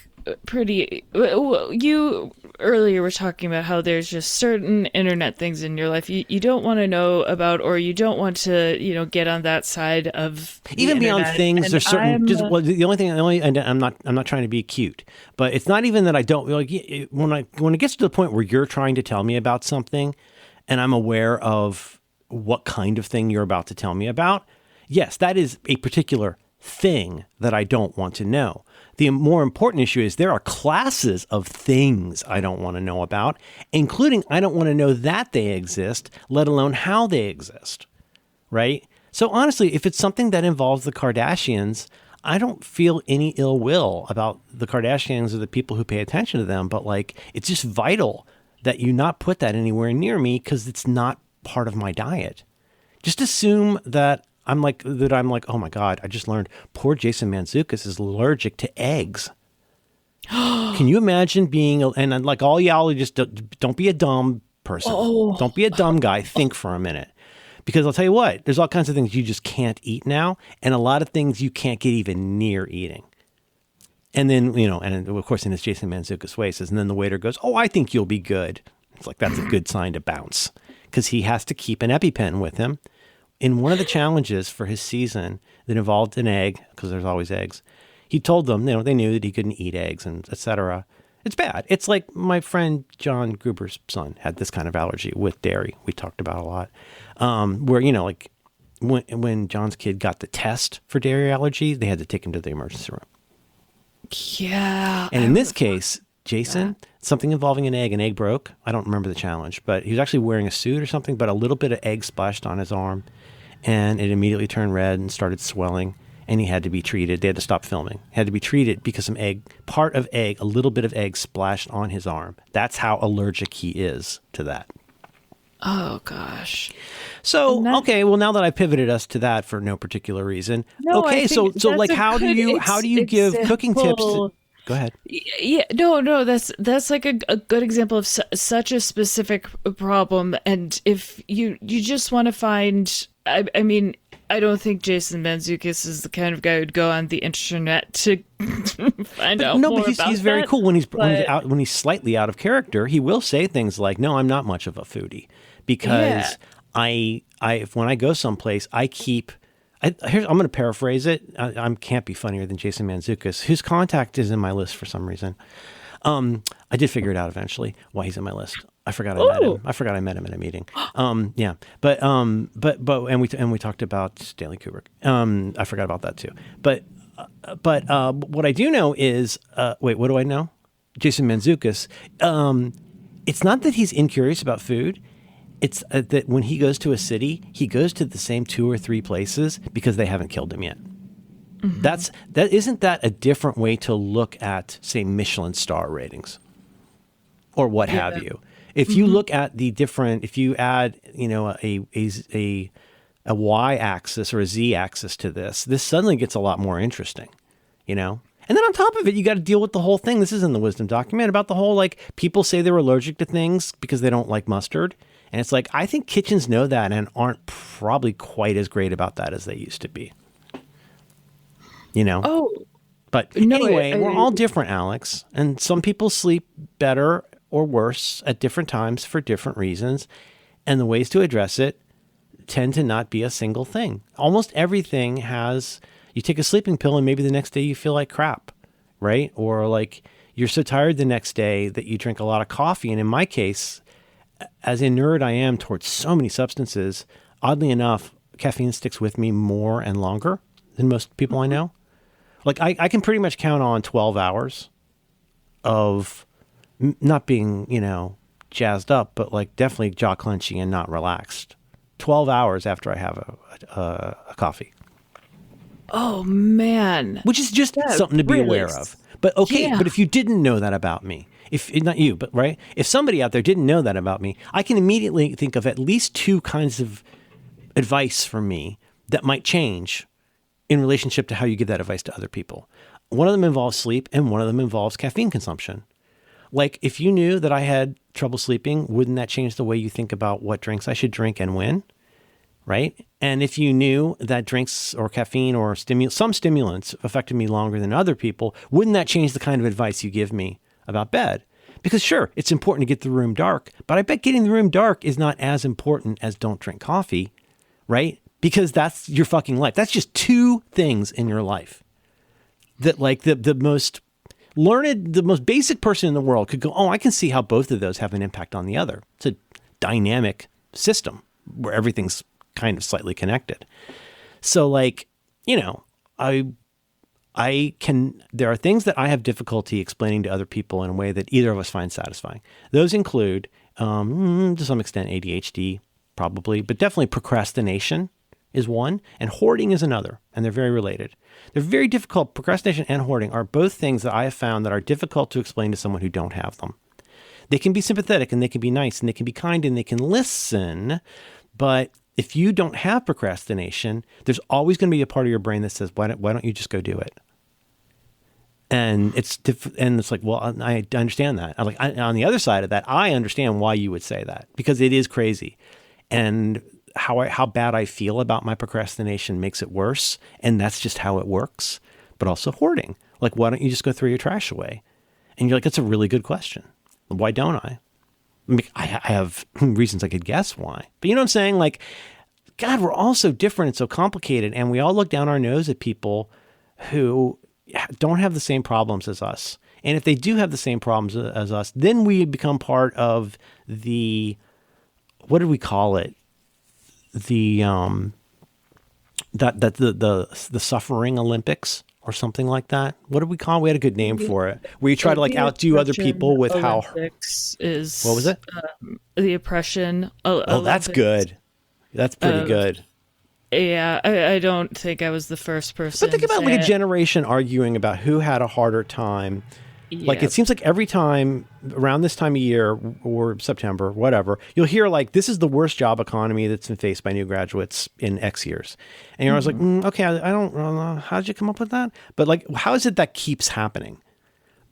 pretty. Well, you earlier were talking about how there's just certain internet things in your life you don't want to know about, or you don't want to, get on that side of the Even beyond internet. things, And there's certain. Just well, and I'm not trying to be cute, but it's not even that I don't like when it gets to the point where you're trying to tell me about something, and I'm aware of what kind of thing you're about to tell me about. Yes, that is a particular thing that I don't want to know. The more important issue is there are classes of things I don't want to know about, including I don't want to know that they exist, let alone how they exist, right? So honestly, if it's something that involves the Kardashians, I don't feel any ill will about the Kardashians or the people who pay attention to them, but like it's just vital that you not put that anywhere near me because it's not part of my diet. Just assume that I'm like, oh my God, I just learned poor Jason Mantzoukas is allergic to eggs. Can you imagine and like all y'all just don't be a dumb person. Oh. Don't be a dumb guy. Think for a minute. Because I'll tell you what, there's all kinds of things you just can't eat now. And a lot of things you can't get even near eating. And then, and of course in his Jason Mantzoukas way says, and then the waiter goes, oh, I think you'll be good. It's like, that's a good sign to bounce. Because he has to keep an EpiPen with him. In one of the challenges for his season that involved an egg, because there's always eggs, he told them, they knew that he couldn't eat eggs and etc. It's bad. It's like my friend John Gruber's son had this kind of allergy with dairy. We talked about a lot. Where, like when John's kid got the test for dairy allergy, they had to take him to the emergency room. Yeah. And in this case, Jason, something involving an egg broke. I don't remember the challenge, but he was actually wearing a suit or something, but a little bit of egg splashed on his arm and it immediately turned red and started swelling and he had to be treated. They had to stop filming. He had to be treated because a little bit of egg splashed on his arm. That's how allergic he is to that. Oh gosh. So, okay, well now that I pivoted us to that for no particular reason. No, okay, so like how do you give cooking tips? Go ahead. Yeah, no, that's like a good example of such a specific problem. And if you just want to find, I mean, I don't think Jason Mantzoukas is the kind of guy who'd go on the internet to find out more about he's very cool when but when he's slightly out of character. He will say things like, "No, I'm not much of a foodie," because when I go someplace, I keep. I'm going to paraphrase it. I can't be funnier than Jason Mantzoukas, whose contact is in my list for some reason. I did figure it out eventually why he's in my list. I forgot I met him at a meeting. Yeah, but we talked about Stanley Kubrick. I forgot about that too. But what I do know is wait, what do I know? Jason Mantzoukas. it's not that he's incurious about food. It's that when he goes to a city, he goes to the same 2 or 3 places because they haven't killed him yet. Isn't that a different way to look at, say, Michelin star ratings or what have you? If you look at the different, if you add, a y-axis or a z-axis to this suddenly gets a lot more interesting, And then on top of it, you got to deal with the whole thing. This is in the wisdom document about the whole, like, people say they're allergic to things because they don't like mustard. And it's like, I think kitchens know that and aren't probably quite as great about that as they used to be. Oh, But no, anyway, we're all different, Alex. And some people sleep better or worse at different times for different reasons. And the ways to address it tend to not be a single thing. Almost everything has, you take a sleeping pill and maybe the next day you feel like crap, right? Or like you're so tired the next day that you drink a lot of coffee. And in my case, as a nerd I am towards so many substances, oddly enough, caffeine sticks with me more and longer than most people I know. Like I can pretty much count on 12 hours of not being, jazzed up, but like definitely jaw clenching and not relaxed. 12 hours after I have a coffee. Oh, man. Which is just something to be aware of. But okay, Yeah. But if you didn't know that about me, if not you, but right, if somebody out there didn't know that about me, I can immediately think of at least 2 kinds of advice from me that might change in relationship to how you give that advice to other people. One of them involves sleep and one of them involves caffeine consumption. Like if you knew that I had trouble sleeping, wouldn't that change the way you think about what drinks I should drink and when? Right? And if you knew that drinks or caffeine or some stimulants affected me longer than other people, wouldn't that change the kind of advice you give me about bed? Because sure, it's important to get the room dark, but I bet getting the room dark is not as important as don't drink coffee, right? Because that's your fucking life. That's just 2 things in your life that like the most learned, the most basic person in the world could go, oh, I can see how both of those have an impact on the other. It's a dynamic system where everything's kind of slightly connected. So like, there are things that I have difficulty explaining to other people in a way that either of us find satisfying. Those include, to some extent, ADHD, probably, but definitely procrastination is one, and hoarding is another, and they're very related. They're very difficult. Procrastination and hoarding are both things that I have found that are difficult to explain to someone who don't have them. They can be sympathetic, and they can be nice, and they can be kind, and they can listen, but if you don't have procrastination, there's always going to be a part of your brain that says, why don't you just go do it? And it's like, well, I understand that. On the other side of that, I understand why you would say that, because it is crazy. And how bad I feel about my procrastination makes it worse. And that's just how it works. But also hoarding. Like, why don't you just go throw your trash away? And you're like, that's a really good question. Why don't I? I mean, I have reasons I could guess why. But you know what I'm saying? Like, God, we're all so different and so complicated. And we all look down our nose at people who don't have the same problems as us. And if they do have the same problems as us, then we become part of the, what did we call it? The the suffering Olympics or something like that. What did we call it? We had a good name for it. Where you try to like outdo other people with Olympics is what was it? The oppression. Oh, that's good. That's pretty good. Yeah, I don't think I was the first person. But think about like a generation arguing about who had a harder time. Yeah. Like it seems like every time around this time of year or September, whatever, you'll hear like, this is the worst job economy that's been faced by new graduates in X years. And you're always like, okay, I don't know. How did you come up with that? But like, how is it that keeps happening?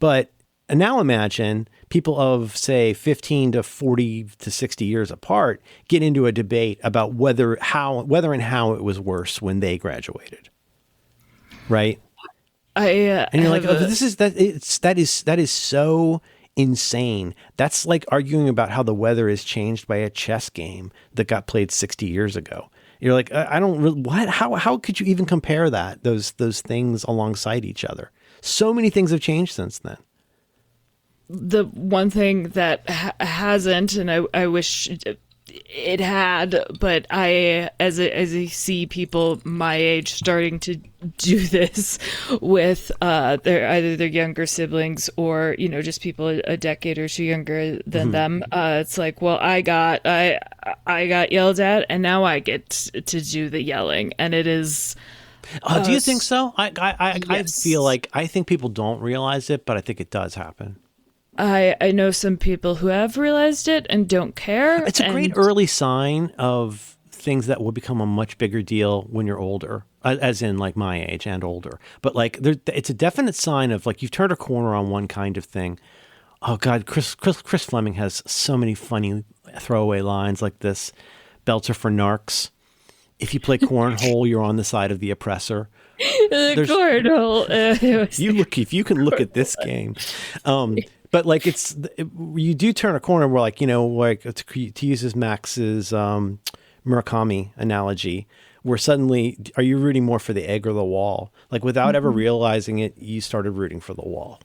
But now imagine people of say 15 to 40 to 60 years apart get into a debate about whether and how it was worse when they graduated. Right? And you're like, oh, that is so insane. That's like arguing about how the weather is changed by a chess game that got played 60 years ago. You're like, I don't really, what? How could you even compare those things alongside each other? So many things have changed since then. The one thing that hasn't, and I wish it had, but as I see people my age starting to do this with either their younger siblings or just people a decade or two younger than them, it's like, well, I got yelled at, and now I get to do the yelling, and it is. Do you think so? I feel Yes. like I think people don't realize it, but I think it does happen. I know some people who have realized it and don't care. It's a great And early sign of things that will become a much bigger deal when you're older, as in like my age and older. But like, it's a definite sign of like you've turned a corner on one kind of thing. Oh God, Chris Fleming has so many funny throwaway lines like this. Belts are for narcs. If you play cornhole, you're on the side of the oppressor. the There's cornhole. if you can look at this game. But like you do turn a corner where like, like to use Max's Murakami analogy, where suddenly are you rooting more for the egg or the wall? Like without ever realizing it, you started rooting for the wall.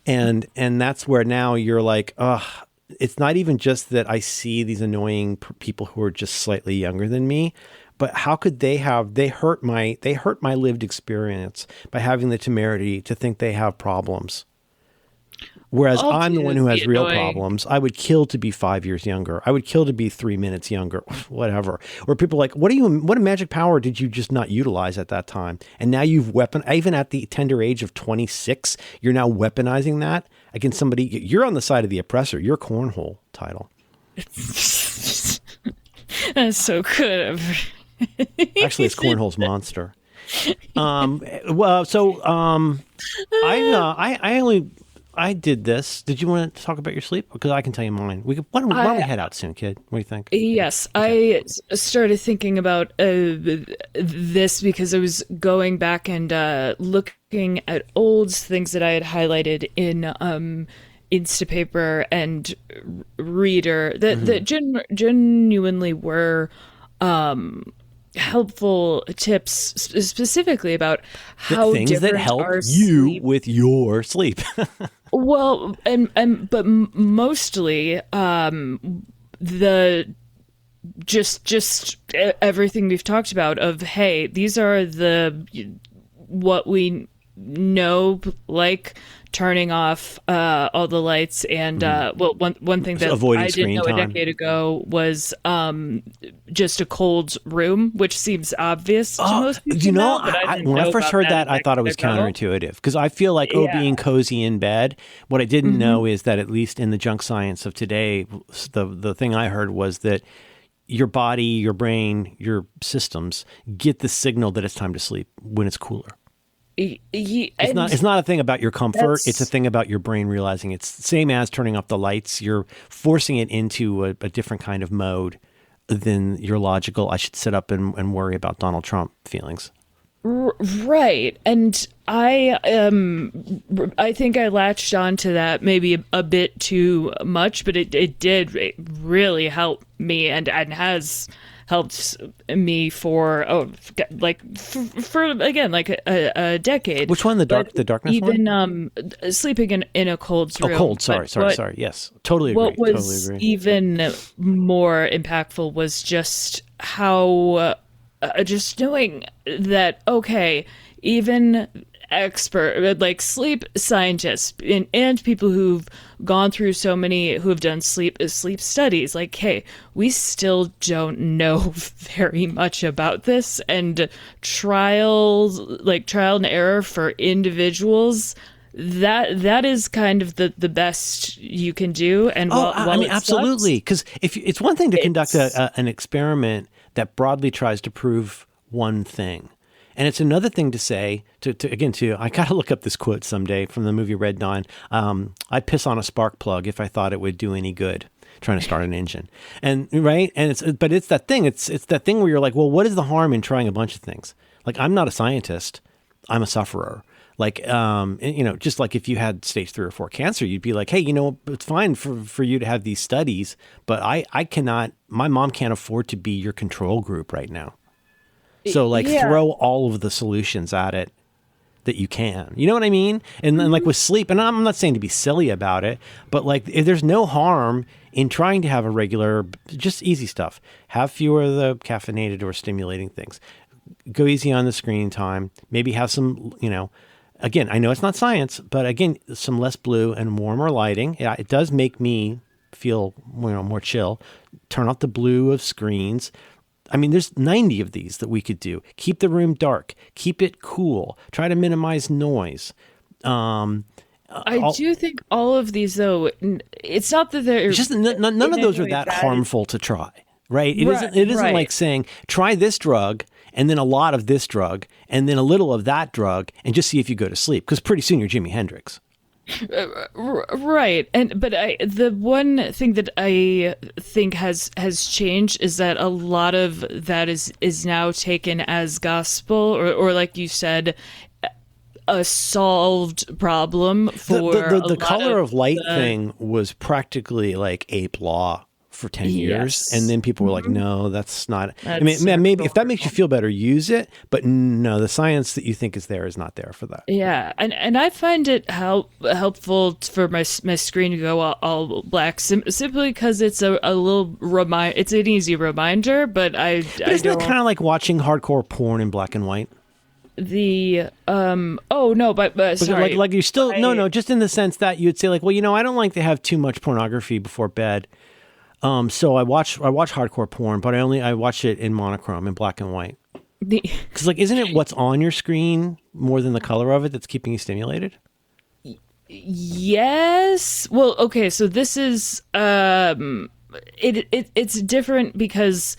And that's where now you're like, ugh, it's not even just that I see these annoying people who are just slightly younger than me, but how could they hurt my lived experience by having the temerity to think they have problems. Whereas I'm the one who has real problems. I would kill to be 5 years younger. I would kill to be 3 minutes younger, whatever. Or people are like, what magic power did you just not utilize at that time? And now even at the tender age of 26, you're now weaponizing that against somebody. You're on the side of the oppressor. Your cornhole title. That's so good. Actually, it's Cornhole's Monster. I did this. Did you want to talk about your sleep? Because I can tell you mine. Why don't we head out soon, kid? What do you think? Yes, okay. I started thinking about this because I was going back and looking at old things that I had highlighted in Instapaper and Reader that genuinely were helpful tips specifically about how things different that help our you sleep. with your sleep. Well, but mostly the just everything we've talked about of, hey, these are what we know, like turning off all the lights and well, one thing that Avoiding I didn't know screen a time. decade ago was just a cold room, which seems obvious to most people now, but I didn't when I know first about heard that that, I thought it was at all. counterintuitive because I feel like, being cozy in bed. What I didn't know is that at least in the junk science of today, the thing I heard was that your body, your brain, your systems get the signal that it's time to sleep when it's cooler. It's not a thing about your comfort. It's a thing about your brain realizing it's the same as turning off the lights. You're forcing it into a different kind of mode than your logical, I should sit up and worry about Donald Trump feelings. Right. And I think I latched on to that maybe a bit too much, but it did really help me and has helped me for again like a decade. Which one? The darkness even one? Sleeping in a cold room. Oh, cold. Sorry. Yes, totally agree. What was totally agree. even more impactful was just how just knowing that, okay, even like sleep scientists and people who've gone through who have done sleep studies, like, hey, we still don't know very much about this, and trial and error for individuals, that is kind of the best you can do. And absolutely, because if it's one thing to conduct an experiment that broadly tries to prove one thing, and it's another thing to say I gotta look up this quote someday from the movie Red Dawn. I'd piss on a spark plug if I thought it would do any good trying to start an engine, and right, and it's that thing. It's that thing where you're like, well, what is the harm in trying a bunch of things? Like, I'm not a scientist, I'm a sufferer. Like, just like if you had stage 3 or 4 cancer, you'd be like, hey, it's fine for you to have these studies, but I cannot, my mom can't afford to be your control group right now. So throw all of the solutions at it. that you can. You know what I mean? And then like with sleep, and I'm not saying to be silly about it, but like if there's no harm in trying to have a regular, just easy stuff. Have fewer of the caffeinated or stimulating things. Go easy on the screen time. Maybe have some, again, I know it's not science, but again, some less blue and warmer lighting. Yeah, it does make me feel, more chill. Turn off the blue of screens. I mean, there's 90 of these that we could do. Keep the room dark. Keep it cool. Try to minimize noise. I do think all of these, though, it's not that they're just none of those are that harmful to try, right? It isn't like saying try this drug and then a lot of this drug and then a little of that drug and just see if you go to sleep, because pretty soon you're Jimi Hendrix. Right. But the one thing that I think has changed is that a lot of that is now taken as gospel, or like you said, a solved problem for the color of light thing was practically like ape law for 10 years. And then people were like, no, that's not. I mean, maybe if that makes you feel better, use it. But no, the science that you think is there is not there for that. Yeah. And I find it helpful for my screen to go all black simply because it's a little it's an easy reminder. But isn't it kind of like watching hardcore porn in black and white? Sorry. Like you still, no, just in the sense that you'd say like, well, I don't like to have too much pornography before bed. So I watch hardcore porn, but I watch it in monochrome, in black and white. Because isn't it what's on your screen more than the color of it that's keeping you stimulated? Yes. Well, okay. So this is it's different because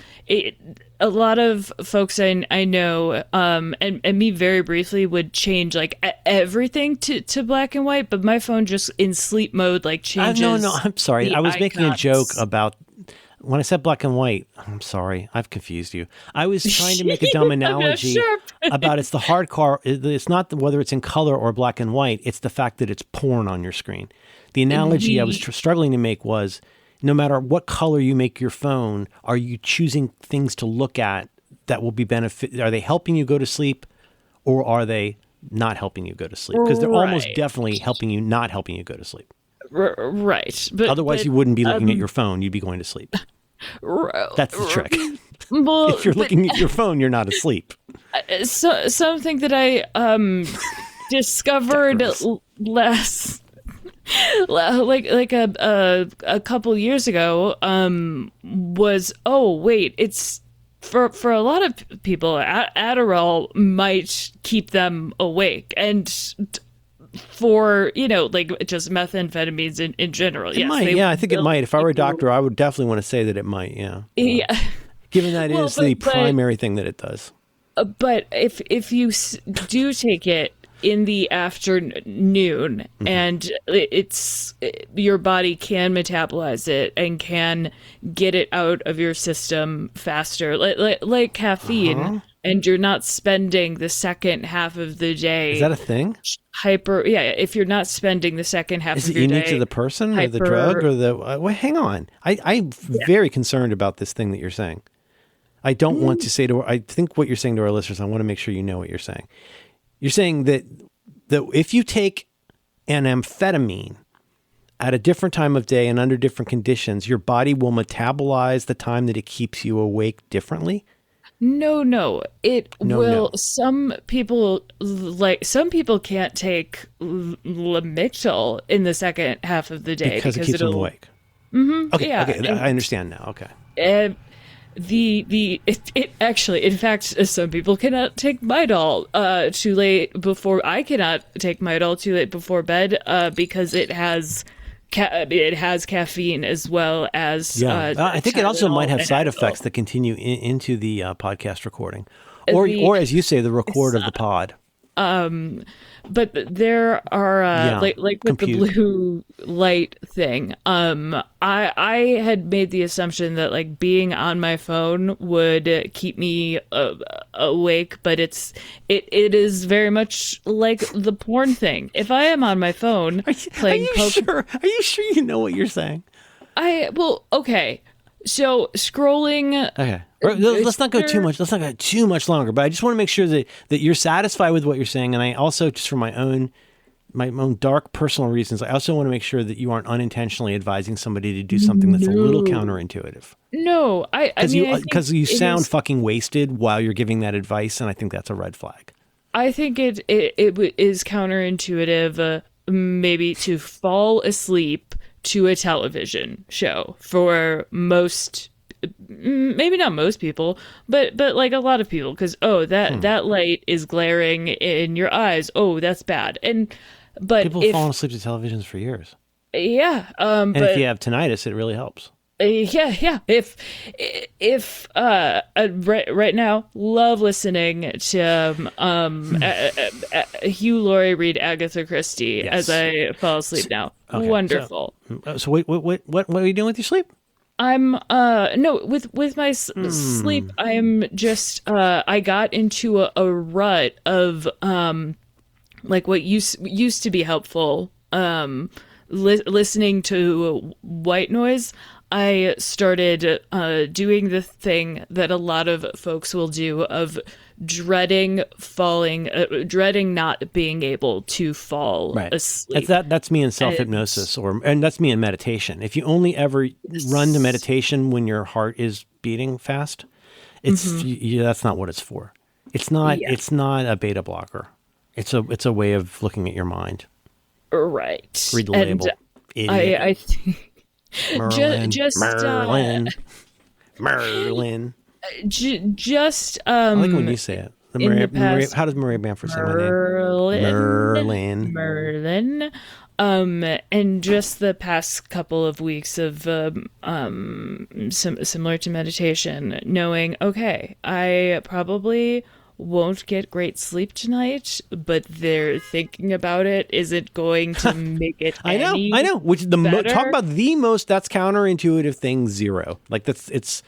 a lot of folks I know, and me very briefly, would change everything to black and white, but my phone just in sleep mode changes. No, I'm sorry. I was making a joke about when I said black and white. I'm sorry, I've confused you. I was trying to make a dumb analogy about it's the hardcore. It's not whether it's in color or black and white. It's the fact that it's porn on your screen. The analogy I was struggling to make was, no matter what color you make your phone, are you choosing things to look at that will be benefit? Are they helping you go to sleep, or are they not helping you go to sleep? Because they're almost definitely not helping you go to sleep. Right. But otherwise, you wouldn't be looking at your phone. You'd be going to sleep. That's the trick. Well, if you're looking at your phone, you're not asleep. So something that I discovered last. Like a couple years ago, was it's for a lot of people, Adderall might keep them awake, and for just methamphetamines in general. It might, I think it might. If I were a doctor, I would definitely want to say that it might. Yeah. Given that is the primary thing that it does. But if you do take it in the afternoon, and your body can metabolize it and can get it out of your system faster, like caffeine, and you're not spending the second half of the day. Is that a thing? If you're not spending the second half of your day. Is it unique to the person or the drug or the? Well, hang on. I'm very concerned about this thing that you're saying. I don't want to say I think what you're saying to our listeners, I want to make sure you know what you're saying. You're saying that if you take an amphetamine at a different time of day and under different conditions, your body will metabolize the time that it keeps you awake differently? No. It will. No. Some people can't take Lamictal in the second half of the day because it keeps them awake. Mm-hmm, okay. I understand now. Okay. It actually, in fact, some people cannot take Midol too late before. I cannot take Midol too late before bed because it has caffeine as well as. I think it also might have side effects that continue into the podcast recording, or as you say, the record of the pod. But there are like with the blue light thing. I had made the assumption that being on my phone would keep me awake, but it is very much like the porn thing. If I am on my phone playing Are you sure you know what you're saying? Okay. So scrolling. Okay. Let's not go too much. Let's not go too much longer. But I just want to make sure that you're satisfied with what you're saying, and I also, just for my own dark personal reasons, I also want to make sure that you aren't unintentionally advising somebody to do something that's a little counterintuitive. No, because you sound fucking wasted while you're giving that advice, and I think that's a red flag. I think it is counterintuitive, maybe to fall asleep to a television show for most, maybe not most people, but like a lot of people, because that light is glaring in your eyes. Oh, that's bad. But people have fallen asleep to televisions for years. Yeah, and but if you have tinnitus, it really helps. Yeah. If right now, love listening to Hugh Laurie read Agatha Christie as I fall asleep now. Okay, wonderful. So wait, what are you doing with your sleep? I'm no, with my sleep, I'm just I got into a rut of like what used to be helpful, listening to white noise. I started doing the thing that a lot of folks will do of dreading not being able to fall asleep. That's me in self-hypnosis, and that's me in meditation. If you only ever run to meditation when your heart is beating fast, that's not what it's for. It's not a beta blocker. It's a way of looking at your mind. Right. Read the label. I think Merlin. Just I like when you say it. How does Maria Bamford say my name? Merlin. And just the past couple of weeks of similar to meditation, knowing, okay, I probably won't get great sleep tonight, but they're thinking about it isn't going to make it I know. Which talk about the most, that's counterintuitive thing, zero. Like it's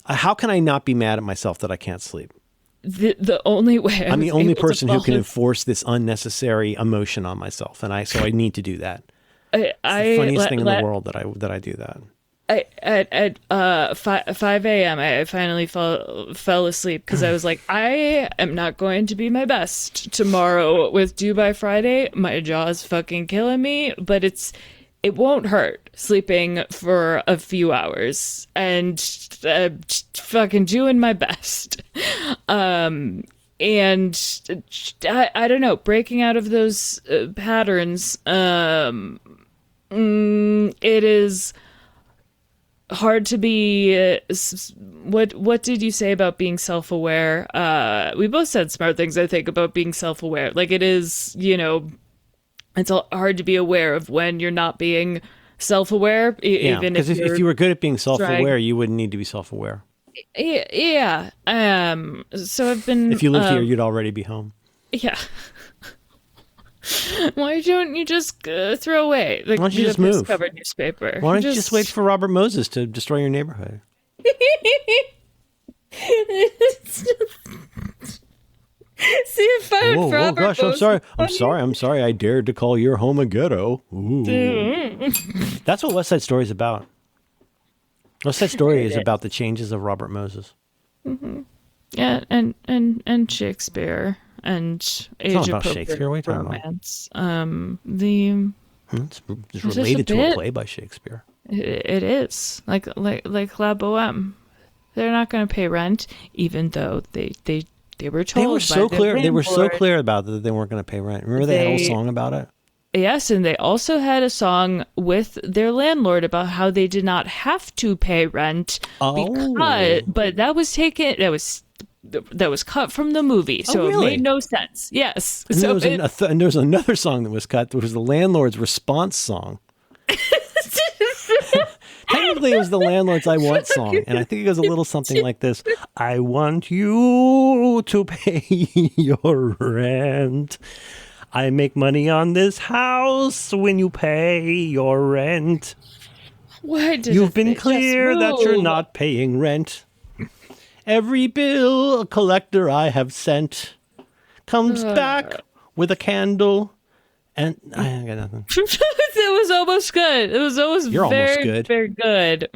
how can I not be mad at myself that I can't sleep? The only way I'm the only person who can enforce this unnecessary emotion on myself, and so I need to do that. It's the funniest thing in the world that I do that. At 5 a.m. I finally fell asleep because I was like, I am not going to be my best tomorrow with Due by Friday. My jaw is fucking killing me, but it won't hurt sleeping for a few hours and fucking doing my best. And I don't know, breaking out of those patterns. It is hard to be what did you say about being self-aware? We both said smart things, I think, about being self-aware. Like, it is, it's hard to be aware of when you're not being self-aware. Even because if you were good at being self-aware, you wouldn't need to be self-aware. Yeah. So I've been, if you lived here, you'd already be home. Yeah. Why don't you just throw away the Why don't you just move? Covered newspaper? Why don't you just wait for Robert Moses to destroy your neighborhood? See if I would Robert gosh, Moses. I'm sorry. I dared to call your home a ghetto. Ooh. That's what West Side Story is about. West Side Story is about the changes of Robert Moses. Mm-hmm. Yeah, and Shakespeare. And age-appropriate romance. It's related to a play by Shakespeare. It is like La Boheme. They're not going to pay rent, even though they were told. They were so clear. Landlord. They were so clear about that they weren't going to pay rent. Remember they had a whole song about it. Yes, and they also had a song with their landlord about how they did not have to pay rent. But that was taken. That was cut from the movie, so really? It made no sense. Yes. And there was another song that was cut, which was the landlord's response song. Technically, it was the landlord's "I Want" song, and I think it goes a little something like this: "I want you to pay your rent. I make money on this house when you pay your rent. You've been clear that you're not paying rent. Every bill a collector I have sent comes back with a candle." And I got nothing. It was almost good. It was almost You're very, almost good. very good.